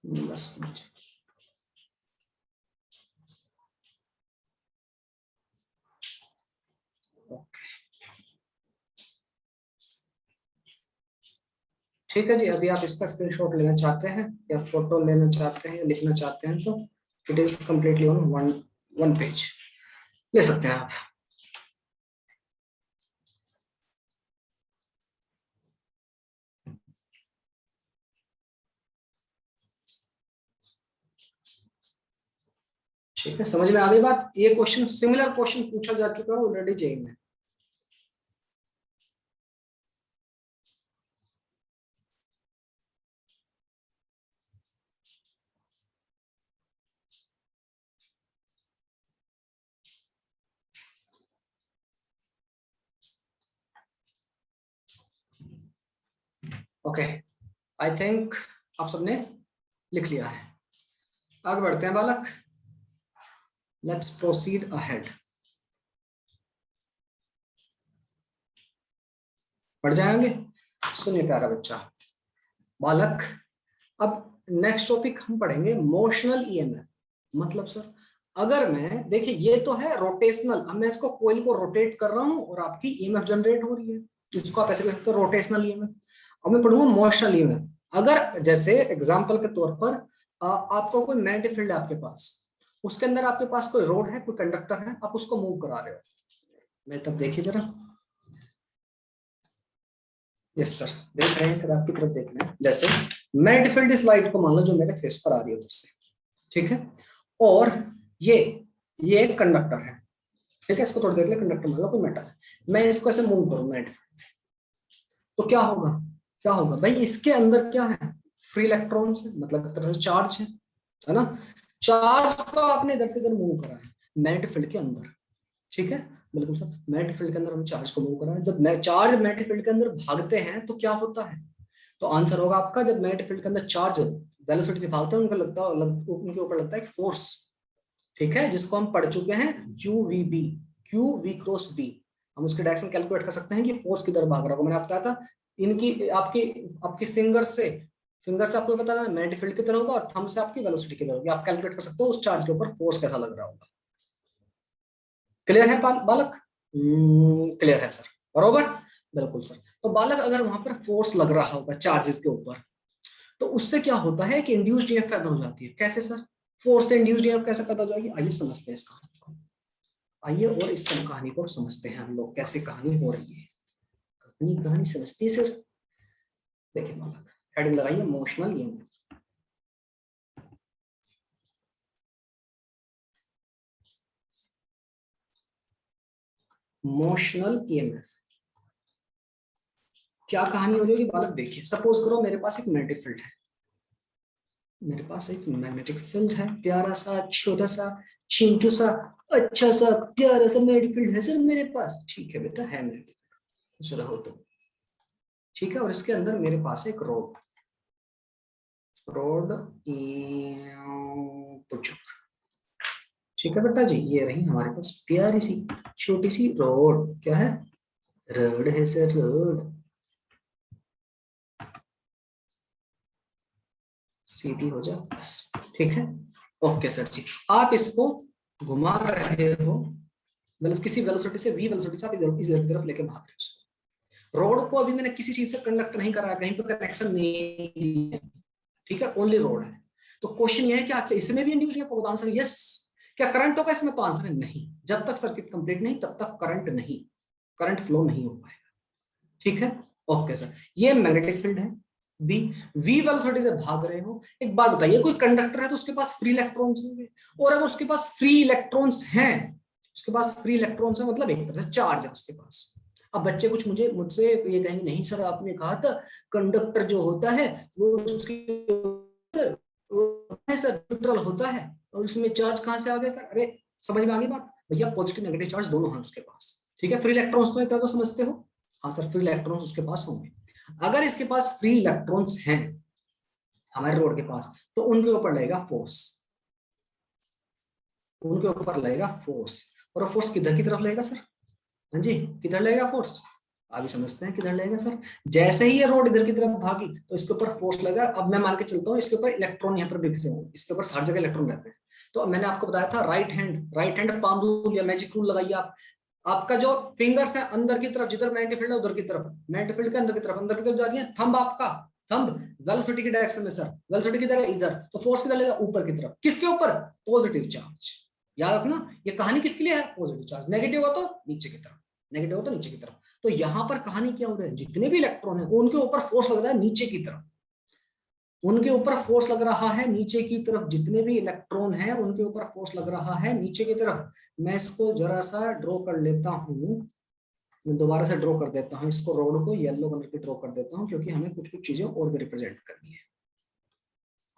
बस ठीक है जी, अभी आप इसका स्क्रीनशॉट लेना चाहते हैं या फोटो लेना चाहते हैं या लिखना चाहते हैं तो it is completely on one page, ले सकते हैं आप। ठीक है, समझ में आ गई बात। ये क्वेश्चन सिमिलर क्वेश्चन पूछा जा चुका है ऑलरेडी जेई में। ओके, आई थिंक आप सबने लिख लिया है। आगे बढ़ते हैं बालक, लेट्स प्रोसीड अहेड। बढ़ जाएंगे। सुनिए प्यारा बच्चा बालक, अब नेक्स्ट टॉपिक हम पढ़ेंगे मोशनल ईएमएफ। मतलब सर अगर मैं देखिए ये तो है रोटेशनल, अब मैं इसको कोयल को रोटेट कर रहा हूं और आपकी ईएमएफ जनरेट हो रही है, इसको आप ऐसे कह सकते हो रोटेशनल ईएमएफ। अब मैं पढ़ूंगा मोशनल ईएमएफ। अगर जैसे एग्जांपल के तौर पर आपको कोई मैग्नेटिक फील्ड है आपके पास, उसके अंदर आपके पास कोई रोड है, कोई कंडक्टर है, आप उसको मूव करा रहे हो। मैं तब देखिए जरा, यस सर देख रहे हैं सर, आपकी तरफ देख रहे हैं। जैसे मैग्नेटिक फील्ड इस लाइट को मान लो जो मेरे फेस पर आ रही है उधर से, ठीक है, और ये एक कंडक्टर है, ठीक है, इसको थोड़ी देर के लिए कंडक्टर मान लो, कोई मेटल है, मैं इसको ऐसे मूव करूं मैग्नेटिक फील्ड, तो क्या होगा, क्या होगा भाई, इसके अंदर क्या है, फ्री इलेक्ट्रॉन्स है, मतलब एक तरह से चार्ज है ना। चार्ज को आपने इधर से इधर मूव करा है मैग्नेटिक फील्ड के अंदर, ठीक है, बिल्कुल सर, मैग्नेटिक फील्ड के अंदर हम चार्ज को मूव करा है। जब चार्ज मैग्नेटिक फील्ड के अंदर भागते हैं तो क्या होता है, तो आंसर होगा आपका, जब मैग्नेटिक फील्ड के अंदर चार्ज वेलोसिटी से भागते हैं उनके ऊपर लगता है एक फोर्स, ठीक है, जिसको हम पढ़ चुके हैं QVB, Q V cross B। हम उसके डायरेक्शन कैलकुलेट कर सकते हैं कि फोर्स किधर भाग रहा होगा। मैंने आपको बताया था इनकी आपकी फिंगर से आपको पता है मैग्नेटिक फील्ड कितना होगा और थंब से आपकी वेलोसिटी कितना होगी, आप कैलकुलेट कर सकते हो उस चार्ज के ऊपर फोर्स कैसा लग रहा होगा। क्लियर है बालक? क्लियर है सर, बरोबर, बिल्कुल सर। तो बालक अगर वहां पर फोर्स लग रहा होगा चार्जेस के ऊपर, तो उससे क्या होता है कि इंड्यूस्ड ईएमएफ पैदा हो जाती है। कैसे सर, फोर्स से इंड्यूस्ड ईएमएफ कैसे पैदा हो जाएगी, आइए समझते हैं इस कहानी को, आइए और इस कहानी को समझते हैं हम लोग, कैसे कहानी हो रही है, कहानी समझती है सर। देखिए बालक, हेडिंग लगाइए मोशनल ईएमएफ। मोशनल ईएमएफ क्या कहानी हो जाएगी बालक, देखिए सपोज करो मेरे पास एक मैग्नेटिक फील्ड है, मेरे पास एक मैग्नेटिक फील्ड है, प्यारा सा छोटा सा चिंटू सा अच्छा सा प्यारा सा मैग्नेटिक फील्ड है सर मेरे पास, ठीक है बेटा है मैग्नेटिक फील्ड, रहो तो ठीक है, और इसके अंदर मेरे पास एक रोड पुचुक, ठीक है बेटा जी, ये रही हमारे पास प्यारी सी छोटी सी रोड, क्या है, रोड है सर, रोड सीधी हो जाए बस, ठीक है, ओके सर जी। आप इसको घुमा रहे हो, मतलब किसी वेलोसिटी से v वेलोसिटी से आप इधर की तरफ लेके भाग रहे हो उसको। रोड को अभी मैंने किसी चीज से कंडक्ट नहीं करा, कहीं पर कनेक्शन नहीं है, ठीक है, ओनली रोड है। तो क्वेश्चन ये है कि क्या इसमें भी इंड्यूस होगा, आंसर यस। क्या करंट होगा इसमें, तो आंसर है नहीं, जब तक सर्किट कंप्लीट नहीं तब तक करंट नहीं, करंट फ्लो नहीं हो पाएगा, ठीक है, ओके सर। ये मैग्नेटिक फील्ड है, v वेलोसिटी से भाग रहे हो। एक बात बताइए, कोई कंडक्टर है तो उसके पास फ्री इलेक्ट्रॉन्स होंगे, और अगर उसके पास फ्री इलेक्ट्रॉन्स हैं, उसके पास फ्री इलेक्ट्रॉन्स है मतलब एक तरह से चार्ज है उसके पास। अब बच्चे कुछ मुझसे ये कहेंगे, नहीं सर आपने कहा था कंडक्टर जो होता है वो उसकी सर न्यूट्रल होता है, और उसमें चार्ज कहां से आ गया सर, अरे समझ में आ गई बात भैया, पॉजिटिव नेगेटिव चार्ज दोनों हैं उसके पास, ठीक है, फ्री इलेक्ट्रॉन्स को एक तरह को समझते हो, हाँ सर फ्री इलेक्ट्रॉन्स उसके पास होंगे। अगर इसके पास फ्री इलेक्ट्रॉन्स हैं हमारे रोड के पास, तो उनके ऊपर लगेगा फोर्स, उनके ऊपर लगेगा फोर्स, और फोर्स किधर की तरफ लगेगा सर? हाँ जी, किधर लगेगा फोर्स? अभी समझते हैं किधर लगेगा सर। जैसे ही ये रोड इधर की तरफ भागी तो इसके ऊपर फोर्स लगा। अब मैं मान के चलता हूँ इसके ऊपर इलेक्ट्रॉन यहाँ पर बिखरे होंगे, इसके ऊपर हर जगह इलेक्ट्रॉन रहते हैं। तो मैंने आपको बताया था राइट हैंड पाम रूल या मैजिक रूल लगाइए आप। आपका जो फिंगर्स है अंदर की तरफ, जिधर मैग्नेटिक फील्ड है उधर की तरफ, मैग्नेटिक फील्ड के अंदर की तरफ जा रही है। थंब आपका, थंब वेलोसिटी की डायरेक्शन में सर, वेलोसिटी किधर है? इधर। तो फोर्स किधर लगेगा? ऊपर की तरफ। किसके ऊपर? Positive charge. याद रखना ये कहानी किसके लिए है? Positive charge. नेगेटिव हो तो नीचे की तरफ, नेगेटिव हो तो नीचे की तरफ। तो यहां पर कहानी क्या हो रहा है? जितने भी इलेक्ट्रॉन है उनके ऊपर फोर्स लग रहा है नीचे की तरफ, उनके ऊपर फोर्स लग रहा है नीचे की तरफ। जितने भी इलेक्ट्रॉन हैं उनके ऊपर फोर्स लग रहा है नीचे की तरफ। मैं इसको जरा सा ड्रॉ कर लेता हूं, मैं दोबारा से ड्रॉ कर देता हूं इसको, रोड को येलो कलर की ड्रॉ कर देता हूं क्योंकि हमें कुछ कुछ चीजें और भी रिप्रेजेंट करनी है।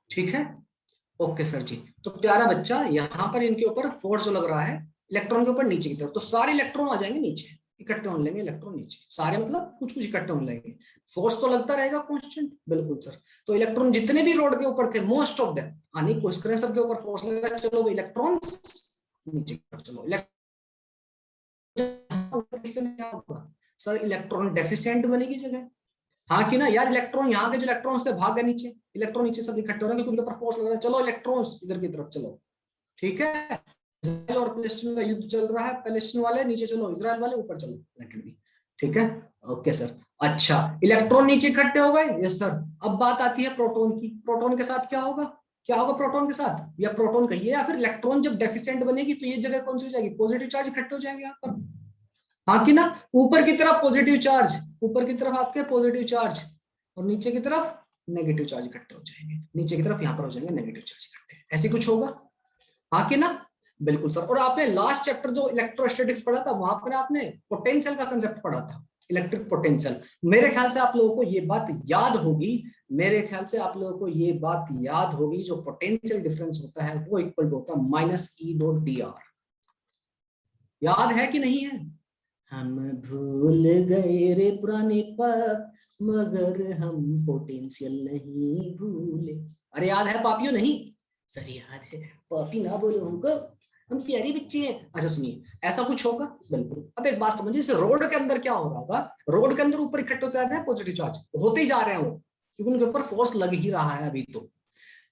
ठीक है, ओके सर जी। तो प्यारा बच्चा, यहाँ पर इनके ऊपर फोर्स जो लग रहा है इलेक्ट्रॉन के ऊपर नीचे की तरफ, तो सारे इलेक्ट्रॉन आ जाएंगे नीचे, इकट्ठे होने लेंगे इलेक्ट्रॉन नीचे। सारे मतलब कुछ कुछ इकट्ठे होने लगेंगे, फोर्स तो लगता रहेगा कांस्टेंट। बिल्कुल सर। तो इलेक्ट्रॉन जितने भी रोड के ऊपर थे मोस्ट ऑफ देम आने की कोशिश करें, सबके ऊपर फोर्स लगेगा। चलो इलेक्ट्रॉन नीचे की तरफ चलो। सर इलेक्ट्रॉन डेफिशिएंट बनेगी जगह, हाँ कि ना यार? इलेक्ट्रॉन यहाँ के जो इलेक्ट्रॉन्स थे भाग गए नीचे, इलेक्ट्रॉन नीचे सब इकट्ठे हो रहे हैं क्योंकि उनके ऊपर फोर्स लग रहा है। चलो इलेक्ट्रॉन्स इधर की तरफ चलो। ठीक है, इजराइल और पैलेस्टीन का युद्ध चल रहा है, पैलेस्टीन वाले नीचे चलो, इजराइल वाले ऊपर चलो। ठीक है, ओके सर। अच्छा, इलेक्ट्रॉन नीचे इकट्ठे हो गए, यस सर। अब बात आती है प्रोटॉन की। प्रोटॉन के साथ क्या होगा? क्या होगा प्रोटॉन के साथ? या प्रोटॉन कहिए या फिर इलेक्ट्रॉन जब डेफिशिएंट बनेगी तो ये जगह कौन सी हो जाएगी? पॉजिटिव चार्ज इकट्ठे हो जाएंगे यहाँ पर, हाँ कि ना? ऊपर की तरफ पॉजिटिव चार्ज, ऊपर की तरफ आपके पॉजिटिव चार्ज, और नीचे की तरफ नेगेटिव चार्ज इकट्ठे हो जाएंगे। नीचे की तरफ यहाँ पर हो जाएंगे नेगेटिव चार्ज इकट्ठे। ऐसे कुछ होगा, हाँ कि ना? बिल्कुल सर। और आपने लास्ट चैप्टर जो इलेक्ट्रोस्टैटिक्स पढ़ा था वहां पर आपने पोटेंशियल का कंसेप्ट पढ़ा था, इलेक्ट्रिक पोटेंशियल। मेरे ख्याल से आप लोगों को ये बात याद होगी, मेरे ख्याल से आप लोगों को ये बात याद होगी, जो पोटेंशियल डिफरेंस होता है वो इक्वल टू होता है minus E dot D R. याद है कि नहीं है? हम भूल गए रे पुराने पल, मगर हम पोटेंशियल नहीं भूले। अरे याद है पापियों? नहीं सर याद है, पापी ना बोलो हमको, हम प्यारे बच्चे हैं। अच्छा सुनिए, ऐसा कुछ होगा बिल्कुल। अब एक बात समझिए, इस रोड के अंदर क्या हो रहा होगा? रोड के अंदर ऊपर इकट्ठे होते जा रहे हैं पॉजिटिव चार्ज, होते ही जा रहे हैं वो, क्योंकि उनके ऊपर फोर्स लग ही रहा है अभी। तो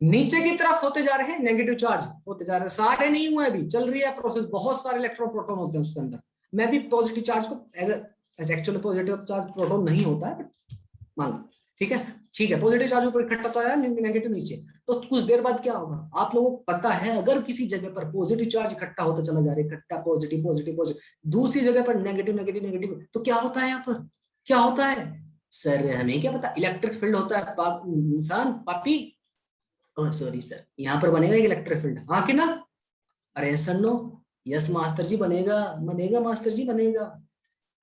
नीचे की तरफ होते जा रहे हैं नेगेटिव चार्ज, होते जा रहे हैं। सारे नहीं हुए अभी, चल रही है प्रोसेस, बहुत सारे इलेक्ट्रॉन प्रोटॉन होते हैं उसके अंदर। मैं भी पॉजिटिव चार्ज को as actually positive charge proton नहीं होता है, बट मान लो ठीक है, ठीक है। पॉजिटिव चार्ज ऊपर इकट्ठा तो है, नेगेटिव नीचे। तो कुछ देर बाद क्या होगा आप लोगों को पता है? अगर किसी जगह पर पॉजिटिव चार्ज इकट्ठा होता चला जा रहा है, इकट्ठा पॉजिटिव पॉजिटिव पॉजिटिव, दूसरी जगह पर नेगेटिव नेगेटिव नेगेटिव, तो क्या होता है यहाँ पर? क्या होता है सर? हमें क्या पता? इलेक्ट्रिक फील्ड होता है इंसान पापी। सॉरी सर, यहाँ पर बनेगा एक इलेक्ट्रिक फील्ड, हाँ कि ना? अरे सर नो, यस मास्टर जी बनेगा, बनेगा मास्टर जी बनेगा।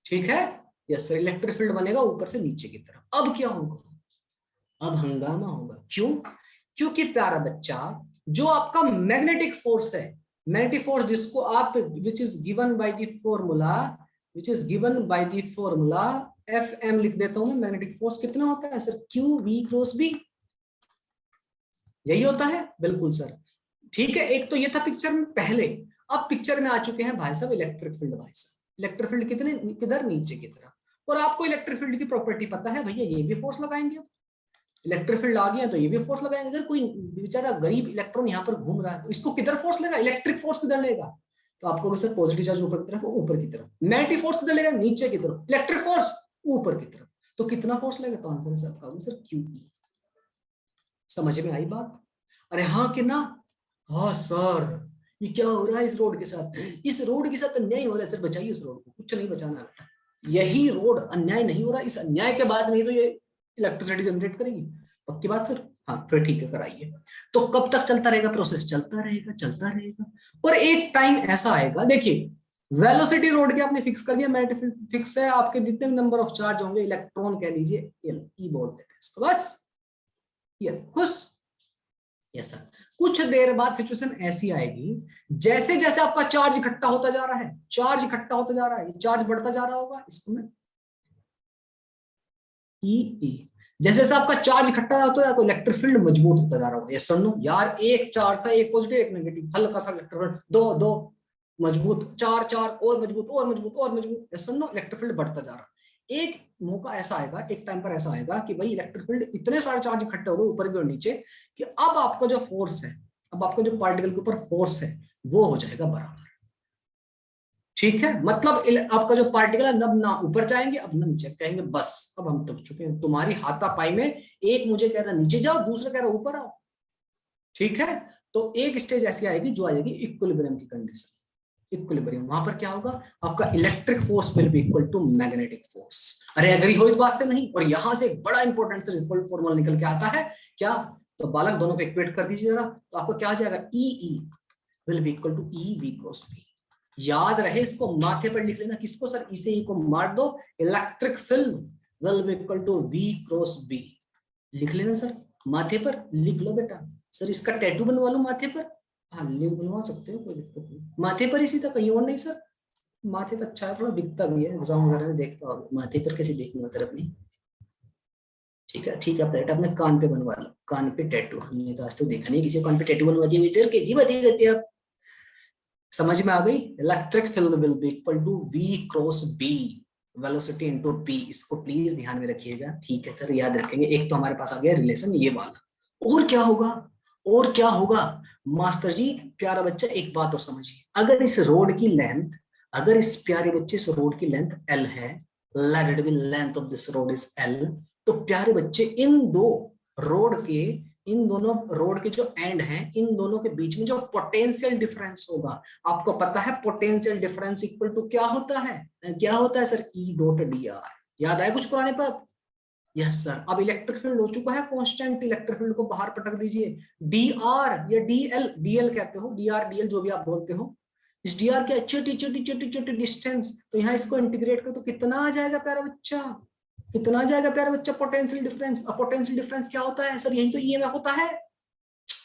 ठीक है, यस सर, इलेक्ट्रिक फील्ड बनेगा ऊपर से नीचे की तरफ। अब क्या होगा? अब हंगामा होगा। क्यों? क्योंकि प्यारा बच्चा, जो आपका मैग्नेटिक फोर्स है, मैग्नेटिक फोर्स जिसको आप which is given by the formula, which is given by the formula Fm लिख देता हूं मैं। मैग्नेटिक फोर्स कितना होता है sir? Q V cross B, यही होता है। बिल्कुल सर, ठीक है। एक तो ये था पिक्चर में पहले, अब पिक्चर में आ चुके हैं भाई साहब इलेक्ट्रिक फील्ड। भाई साहब इलेक्ट्रिक फील्ड कितने किधर? नीचे की तरफ। और आपको इलेक्ट्रिक फील्ड की प्रॉपर्टी पता है भैया, ये भी फोर्स लगाएंगे। इलेक्ट्रिक फील्ड आ गया तो ये भी फोर्स लगाएंगे। अगर कोई बेचारा गरीब इलेक्ट्रॉन यहाँ पर घूम रहा है तो इसको किधर फोर्स लेगा? इलेक्ट्रिक फोर्स किधर लेगा? तो आपको सर पॉजिटिव चार्ज ऊपर की तरफ, ऊपर की तरफ। नेगेटिव फोर्स किधर लेगा? नीचे की तरफ। इलेक्ट्रिक फोर्स ऊपर की तरफ। तो कितना फोर्स लेगा? तो आंसर है आपका सर QE। समझ में आई बात? अरे हाँ कि ना? हाँ सर, ये क्या हो रहा है इस रोड के साथ? इस रोड के साथ अन्याय हो रहा है सर, बचाइए उस रोड को। कुछ नहीं बचाना है, यही रोड अन्याय नहीं हो रहा, इस अन्याय के बाद नहीं तो ये इलेक्ट्रिसिटी जनरेट करेगी। पक्की बात सर? हाँ फिर ठीक है, कराइए। तो कब तक चलता रहेगा प्रोसेस? चलता रहेगा, चलता रहेगा। और एक टाइम ऐसा आएगा, देखिए वेलोसिटी रोड के आपने फिक्स कर दिया, मैग्नेटिक फिक्स है, आपके जितने नंबर ऑफ चार्ज होंगे, इलेक्ट्रॉन कह लीजिए L E बोलते थे तो बस ये खुश। यस सर, कुछ देर बाद सिचुएशन ऐसी आएगी, जैसे जैसे आपका चार्ज इकट्ठा होता जा रहा है, चार्ज इकट्ठा होता जा रहा है, चार्ज बढ़ता जा रहा होगा, इसको मैं E जैसे जैसे आपका चार्ज इकट्ठा होता है तो इलेक्ट्रिक फील्ड मजबूत होता जा रहा होगा। यस और नो? यार एक चार्ज था, एक पॉजिटिव एक नेगेटिव, हल्का सा इलेक्ट्रिक फील्ड, दो दो मजबूत, चार चार और मजबूत और मजबूत और मजबूत। यस और नो? इलेक्ट्रिक फील्ड बढ़ता जा रहा है। एक मौका ऐसा आएगा, एक टाइम पर ऐसा आएगा कि भाई इलेक्ट्रिक फील्ड इतने सारे चार्ज इकट्ठे हो गए ऊपर भी और नीचे कि अब आपका जो फोर्स है, अब आपका जो पार्टिकल के ऊपर फोर्स है वो हो जाएगा बराबर। ठीक है, मतलब आपका जो पार्टिकल है अब ना ऊपर जाएंगे अब ना नीचे, कहेंगे बस अब हम थक चुके हैं। तुम्हारी हाथापाई में एक मुझे कह रहा नीचे जाओ, दूसरा कह रहा ऊपर आओ। ठीक है, तो एक स्टेज ऐसी आएगी जो आएगी इक्विलिब्रियम की कंडीशन। इक्विलिब्रियम, वहां पर क्या होगा, आपका electric force will be equal to magnetic force. अरे एग्री हो इस बात से? नहीं? और यहां से एक बड़ा इंपॉर्टेंट फॉर्मूला निकल के आता है क्या, तो बालक दोनों को इक्वेट कर दीजिए जरा, तो आपको क्या आ जाएगा, E will be equal to E V cross B. याद रहे, इसको माथे पर लिख लेना। किसको सर? इसे ई को मार दो, electric field will be equal to V cross B. लिख लेना सर, माथे पर लिख लो बेटा। सर इसका टैटू बनवा लो माथे पर। हाँ लिख बनवा सकते हो, कोई दिक्कत नहीं। माथे पर ही सीधा, कहीं और नहीं सर। माथे पर अच्छा थोड़ा दिखता भी है, एग्जाम वगैरह में देखता हो। माथे पर कैसे देखूंगा सर अपनी? ठीक है ठीक है बेटा, अपने कान पे बनवा लो, कान पे टैटू। हमने तो आज तो देखा नहीं किसी कान पे टैटू बनवा दिया। सर कैसी बातें करते हैं आप? समझ में आ गई? Electric field will be equal to V cross B, velocity into P. इसको प्लीज ध्यान में रखिएगा। ठीक है सर, याद रखेंगे। एक तो हमारे पास आ गया रिलेशन ये वाला। और क्या होगा, और क्या होगा मास्टर जी? प्यारा बच्चा एक बात और समझिए, अगर इस रोड की लेंथ, अगर इस प्यारे बच्चे इस रोड की लेंथ L है, late it B length of this road is L, तो प्यारे बच्चे इन दो रोड के, इन दोनों रोड के जो एंड हैं, इन दोनों के बीच में जो पोटेंशियल डिफरेंस होगा, आपको पता है पोटेंशियल डिफरेंस इक्वल टू क्या होता है? क्या होता है sir? E dot D R. याद आया कुछ पुराने पर? Yes sir. अब इलेक्ट्रिक फील्ड हो चुका है कांस्टेंट, इलेक्ट्रिक फील्ड को बाहर पटक दीजिए। डी आर या डी एल, डीएल कहते हो, डी आर डी एल जो भी आप बोलते हो, इस डी आर के छोटी छोटी छोटी छोटी डिस्टेंस, तो यहाँ इसको इंटीग्रेट करो तो कितना आ जाएगा प्यारा बच्चा? कितना आ जाएगा प्यारा बच्चा? Potential difference. अब पोटेंशियल डिफरेंस क्या होता है सर? यही तो ईएमएफ होता है।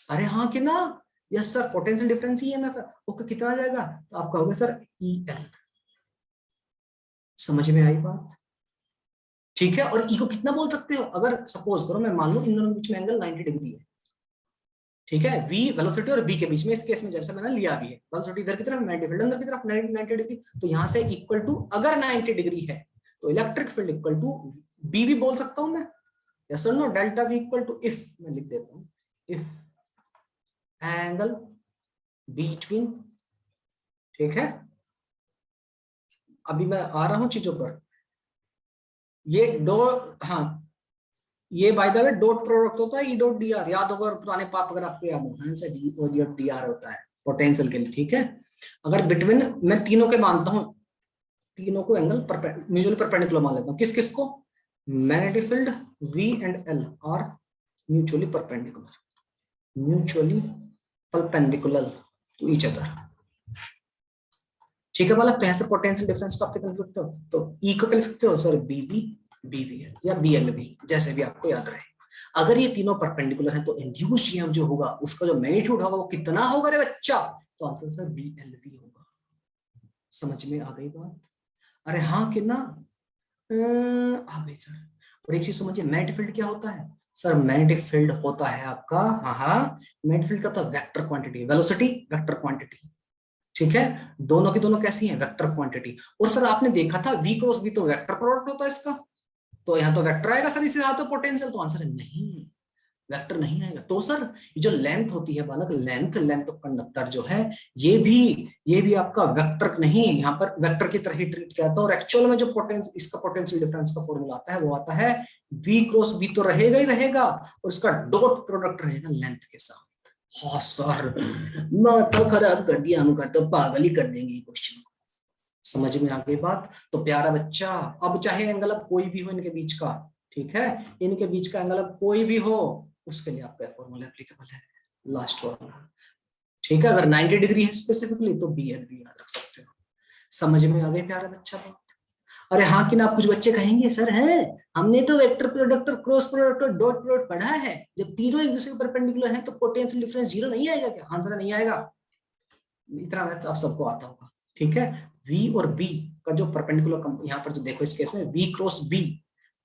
अरे हाँ कि ना? Yes sir, potential difference EMF है। ओके, कितना आ जाएगा? तो आपका होगा सर ईएल। समझ में आई बात? ठीक है, और ई को कितना बोल सकते हो? अगर सपोज करो मैं मान लू इन दोनों के बीच में एंगल 90 डिग्री है, ठीक है, v वेलोसिटी और b के बीच में, इस केस में जैसे मैंने लिया भी है, वेलोसिटी इधर की तरफ, 90 फील्ड अंदर की तरफ, 90 डिग्री, तो यहां से इक्वल टू, अगर 90 डिग्री है तो electric field equal to b भी बोल सकता हूं मैं। यस और no? Delta v equal to, if मैं लिख देता हूं, इफ एंगल बिटवीन, ठीक है, अभी मैं आ रहा हूं चीजों पर। ये दो, हाँ, ये by the way dot product होता है, ई डॉट डी आर। याद होगा पुराने पाप अगर आपको याद हो, हाँ sir, E dot D R होता है पोटेंशियल के लिए। ठीक है, अगर बिटवीन, मैं तीनों के मानता हूं, तीनों को एंगल म्यूचुअली परपेंडिकुलर मान लेता हूं। किस किस को? Magnetic field V and L are mutually perpendicular, mutually perpendicular to each other. ठीक है बालक, तो ऐसे पोटेंशियल डिफरेंस को आप कितना लिख सकते हो? तो ई को क्या लिख सकते हो सर? BVL या BLV, जैसे भी आपको याद रहे। अगर ये तीनों परपेंडिकुलर हैं तो इंड्यूस ईएमएफ जो होगा उसका जो मैग्नीट्यूड होगा वो कितना होगा रे बच्चा? तो आंसर सर BLV होगा। समझ में आ गई बात? अरे हाँ कि ना? आ गई सर। और एक चीज समझिए, मैग्नेटिक फील्ड क्या होता है सर? मैग्नेटिक फील्ड होता है आपका, हाँ, मैग्नेटिक फील्ड का तो vector quantity, velocity vector quantity. ठीक है, दोनों की दोनों कैसी हैं? Vector quantity. और सर आपने देखा था V क्रॉस B तो वेक्टर प्रोडक्ट होता है इसका, तो यहाँ तो वेक्टर आएगा सर, इसे यहाँ तो पोटेंशियल। तो आंसर है नहीं, वेक्टर नहीं आएगा। तो सर ये जो लेंथ होती है बालक, लेंथ ऑफ कंडक्टर जो है, ये भी आपका वेक्टर नहीं, यहाँ पर वेक्टर की तरह ही ट्रीट किया था। और एक्चुअल में जो पोटेंशियल, इसका पोटेंशियल डिफरेंस का फॉर्मूला आता है वो आता है V क्रॉस B तो रहेगा ही रहेगा, और इसका डॉट प्रोडक्ट रहेगा लेंथ के साथ। हाँ सर, माथा खराब कर दिया, हम करते पागल ही कर देंगे क्वेश्चन। समझ में आ गई बात? तो प्यारा बच्चा, अब चाहे एंगल अब कोई भी हो इनके बीच का, ठीक है, इनके बीच का एंगल अब कोई भी हो, उसके लिए आपका फॉर्मूला एप्लीकेबल है, लास्ट वाला। ठीक है, अगर 90 डिग्री है स्पेसिफिकली तो BLV याद रख सकते हो। समझ में आ गई प्यारा बच्चा बात? अरे हाँ कि ना? आप कुछ बच्चे कहेंगे सर है हमने तो वेक्टर प्रोडक्ट और क्रॉस प्रोडक्ट और डॉट प्रोडक्ट पढ़ा है, जब तीनों एक दूसरे के परपेंडिकुलर हैं तो पोटेंशियल डिफरेंस जीरो नहीं आएगा क्या? आंसर नहीं आएगा, इतना मैथ्स आप सबको आता होगा। ठीक है, V और B का जो परपेंडिकुलर, यहाँ पर जो देखो इस केस में V क्रॉस B,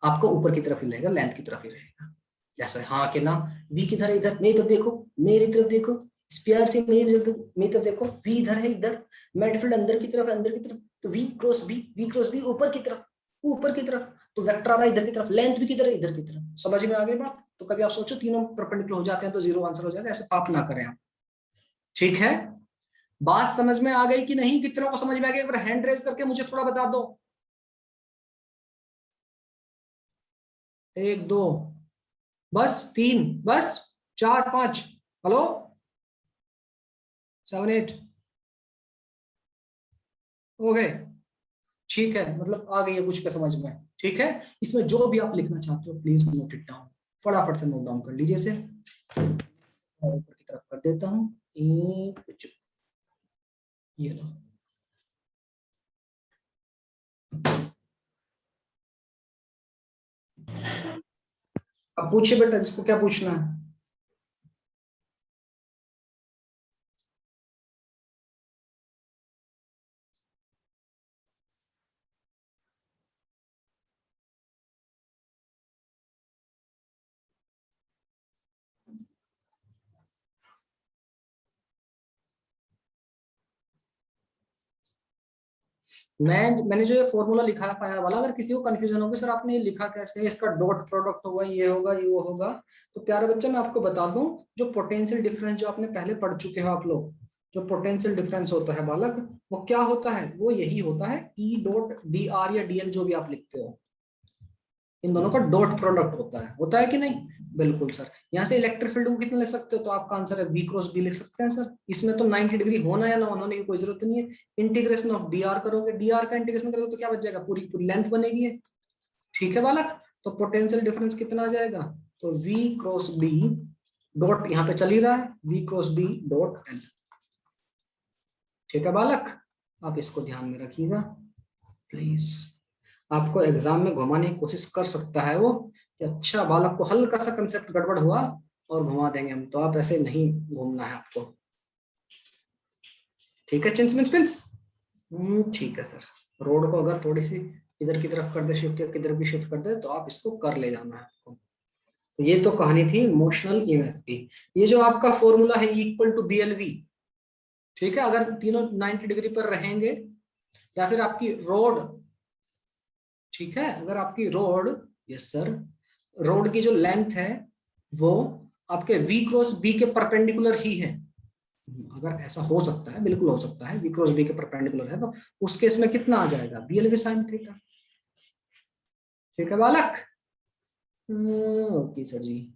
आपको ऊपर की तरफ ही रहेगा, लेंथ की तरफ ही रहेगा। जैसे हाँ कि ना, वी किधर है, इधर, मेरी तरफ देखो, मेरी तरफ देखो, स्पेयर से मेरी तरफ देखो, वी इधर है, इधर, मेडफील्ड अंदर की तरफ, अंदर की तरफ, तो वी क्रॉस बी ऊपर की तरफ, ऊपर की तरफ, तो वेक्टर आ रहा है इधर की तरफ, लेंथ भी किधर है, इधर की तरफ। समझ में आ गई बात? तो कभी आप सोचो तीनों परपेंडिकुलर हो जाते हैं तो जीरो आंसर हो जाएगा, ऐसे पाप ना करें आप। ठीक है, बात समझ में आ गई कि नहीं? कितनों को समझ में आ गई? एक बार हैंड रेज करके मुझे थोड़ा बता दो। 1 2 बस, 3 बस, 4 5, हेलो 7 8, ओके ठीक है, मतलब आ गई है कुछ का समझ में। ठीक है, इसमें जो भी आप लिखना चाहते हो प्लीज नोट इट डाउन, फटाफट से नोट डाउन कर लीजिए इसे। ऊपर की तरफ कर देता हूँ, ये लो। अब पूछिए बेटा, जिसको क्या पूछना है। मैंने जो ये फॉर्मूला लिखा है फाइनल वाला, अगर किसी को कंफ्यूजन होगी सर आपने ये लिखा कैसे है, इसका डॉट प्रोडक्ट होगा, ये होगा, ये वो होगा, तो प्यारे बच्चे मैं आपको बता दूं, जो पोटेंशियल डिफरेंस जो आपने पहले पढ़ चुके हो आप लोग, जो पोटेंशियल डिफरेंस होता है बालक, वो क्या होता है? वो यही होता है ई डॉट डी आर या डीएल जो भी आप लिखते हो, इन दोनों का डॉट प्रोडक्ट होता है कि नहीं? बिल्कुल सर। यहाँ से इलेक्ट्रिक फील्ड को कितना लिख सकते हो? तो आपका आंसर है v क्रॉस बी लिख सकते हैं सर। इसमें तो 90 डिग्री होना या ना होने की कोई जरूरत नहीं है। इंटीग्रेशन ऑफ dr करोगे, dr का इंटीग्रेशन करोगे तो क्या बच जाएगा? पूरी पूरी लेंथ बनेगी है। ठीक है बालक, तो पोटेंशियल डिफरेंस कितना आ जाएगा? तो v क्रॉस बी डॉट, यहाँ पे चल ही रहा है, v cross B dot L. ठीक है बालक, आप इसको ध्यान में रखिएगा प्लीज। आपको एग्जाम में घुमाने की कोशिश कर सकता है वो कि अच्छा बालक को हल्का सा कंसेप्ट गड़बड़ हुआ और घुमा देंगे हम, तो आप ऐसे नहीं घूमना है आपको। ठीक है चिंस मिंस पिंस, ठीक है सर। रोड को अगर थोड़ी सी इधर की तरफ कर दे शिफ्ट, या किधर भी शिफ्ट कर दे, तो आप इसको कर ले जाना है आपको। ये तो कहानी थी इमोशनल ईएमएफ की। ये जो आपका फॉर्मूला है इक्वल टू BLV, ठीक है, अगर तीनों 90 डिग्री पर रहेंगे, या फिर आपकी रोड, ठीक है, अगर आपकी रोड, यस सर, रोड की जो लेंथ है वो आपके v क्रॉस बी के परपेंडिकुलर ही है, अगर ऐसा हो सकता है, बिल्कुल हो सकता है, v क्रॉस बी के परपेंडिकुलर है, तो उस केस में कितना आ जाएगा? BLV sine theta. ठीक है बालक, ओके सर जी।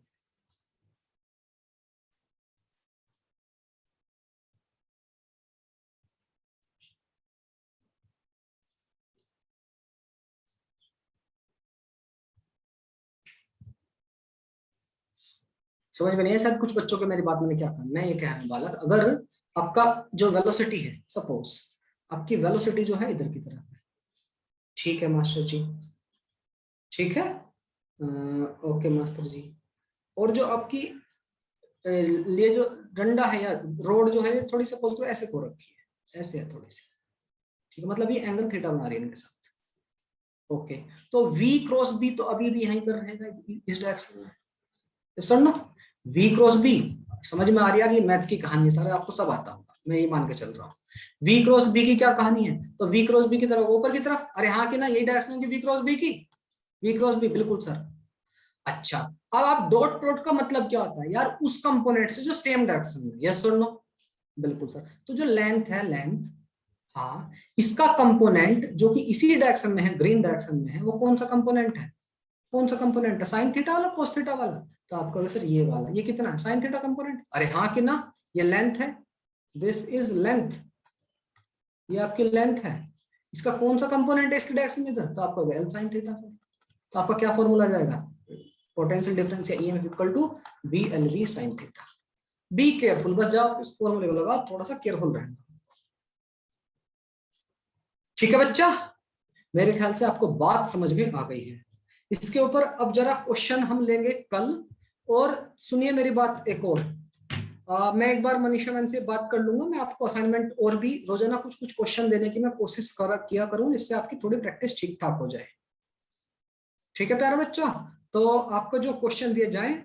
समझ में नहीं है शायद कुछ बच्चों के मेरी बात, मैंने क्या कहा, मैं ये कह रहा हूँ बालक, अगर आपका जो वेलोसिटी है, सपोज आपकी वेलोसिटी जो है इधर की तरफ है, ठीक है मास्टर जी, ठीक है, ओके मास्टर जी, और जो आपकी लिए जो डंडा है या रोड जो है थोड़ी सपोज करो ऐसे को रखी है, ऐसे है थोड़ी सी, ठीक है, मतलब ये एंगल थीटा बना रही है इनके साथ। ओके, तो v क्रॉस बी तो अभी भी यहीं पर रहेगा इस डायरेक्शन में, सर ना v क्रॉस बी समझ में आ रही है? ये मैथ्स की कहानी है सारे, आपको सब आता होगा, मैं ये मान के चल रहा हूँ। v क्रॉस बी की क्या कहानी है? तो v क्रॉस बी की तरफ, ऊपर की तरफ, अरे हाँ कि ना, यही डायरेक्शन होगी v क्रॉस बी की, v क्रॉस बी, बिल्कुल सर। अच्छा, अब आप डॉट प्रोडक्ट का मतलब क्या होता है यार? उस कंपोनेंट से जो सेम डायरेक्शन में, यस और नो? बिल्कुल सर। तो जो लेंथ है, लेंथ, हाँ, इसका कंपोनेंट जो कि इसी डायरेक्शन में है, ग्रीन डायरेक्शन में है, वो कौन सा कंपोनेंट है? कौन सा कंपोनेंट है? साइन थीटा वाला, कोस थीटा वाला? तो आप कहोगे सर ये वाला, ये कितना है? Sine theta component. अरे हाँ कि ना, ये लेंथ है, दिस इज लेंथ, ये आपकी लेंथ है, इसका कौन सा कंपोनेंट है इसके डायरेक्शन में इधर? तो आपका वेल साइन थीटा सर। तो आपका क्या फॉर्मूला जाएगा? पोटेंशियल डिफरेंस या EMF equal to BLV sine theta. Be careful, बस जाओ इस फॉर्मूले को लगाओ, थोड़ा सा केयरफुल रहना। ठीक है बच्चा, मेरे ख्याल से आपको बात समझ में आ गई है। इसके ऊपर अब जरा क्वेश्चन हम लेंगे कल। और सुनिए मेरी बात एक और, मैं एक बार मनीषा मैम से बात कर लूंगा, मैं आपको असाइनमेंट और भी रोजाना कुछ कुछ क्वेश्चन देने की मैं कोशिश किया करूं, जिससे आपकी थोड़ी प्रैक्टिस ठीक ठाक हो जाए। ठीक है प्यारा बच्चों, तो आपको जो क्वेश्चन दिए जाए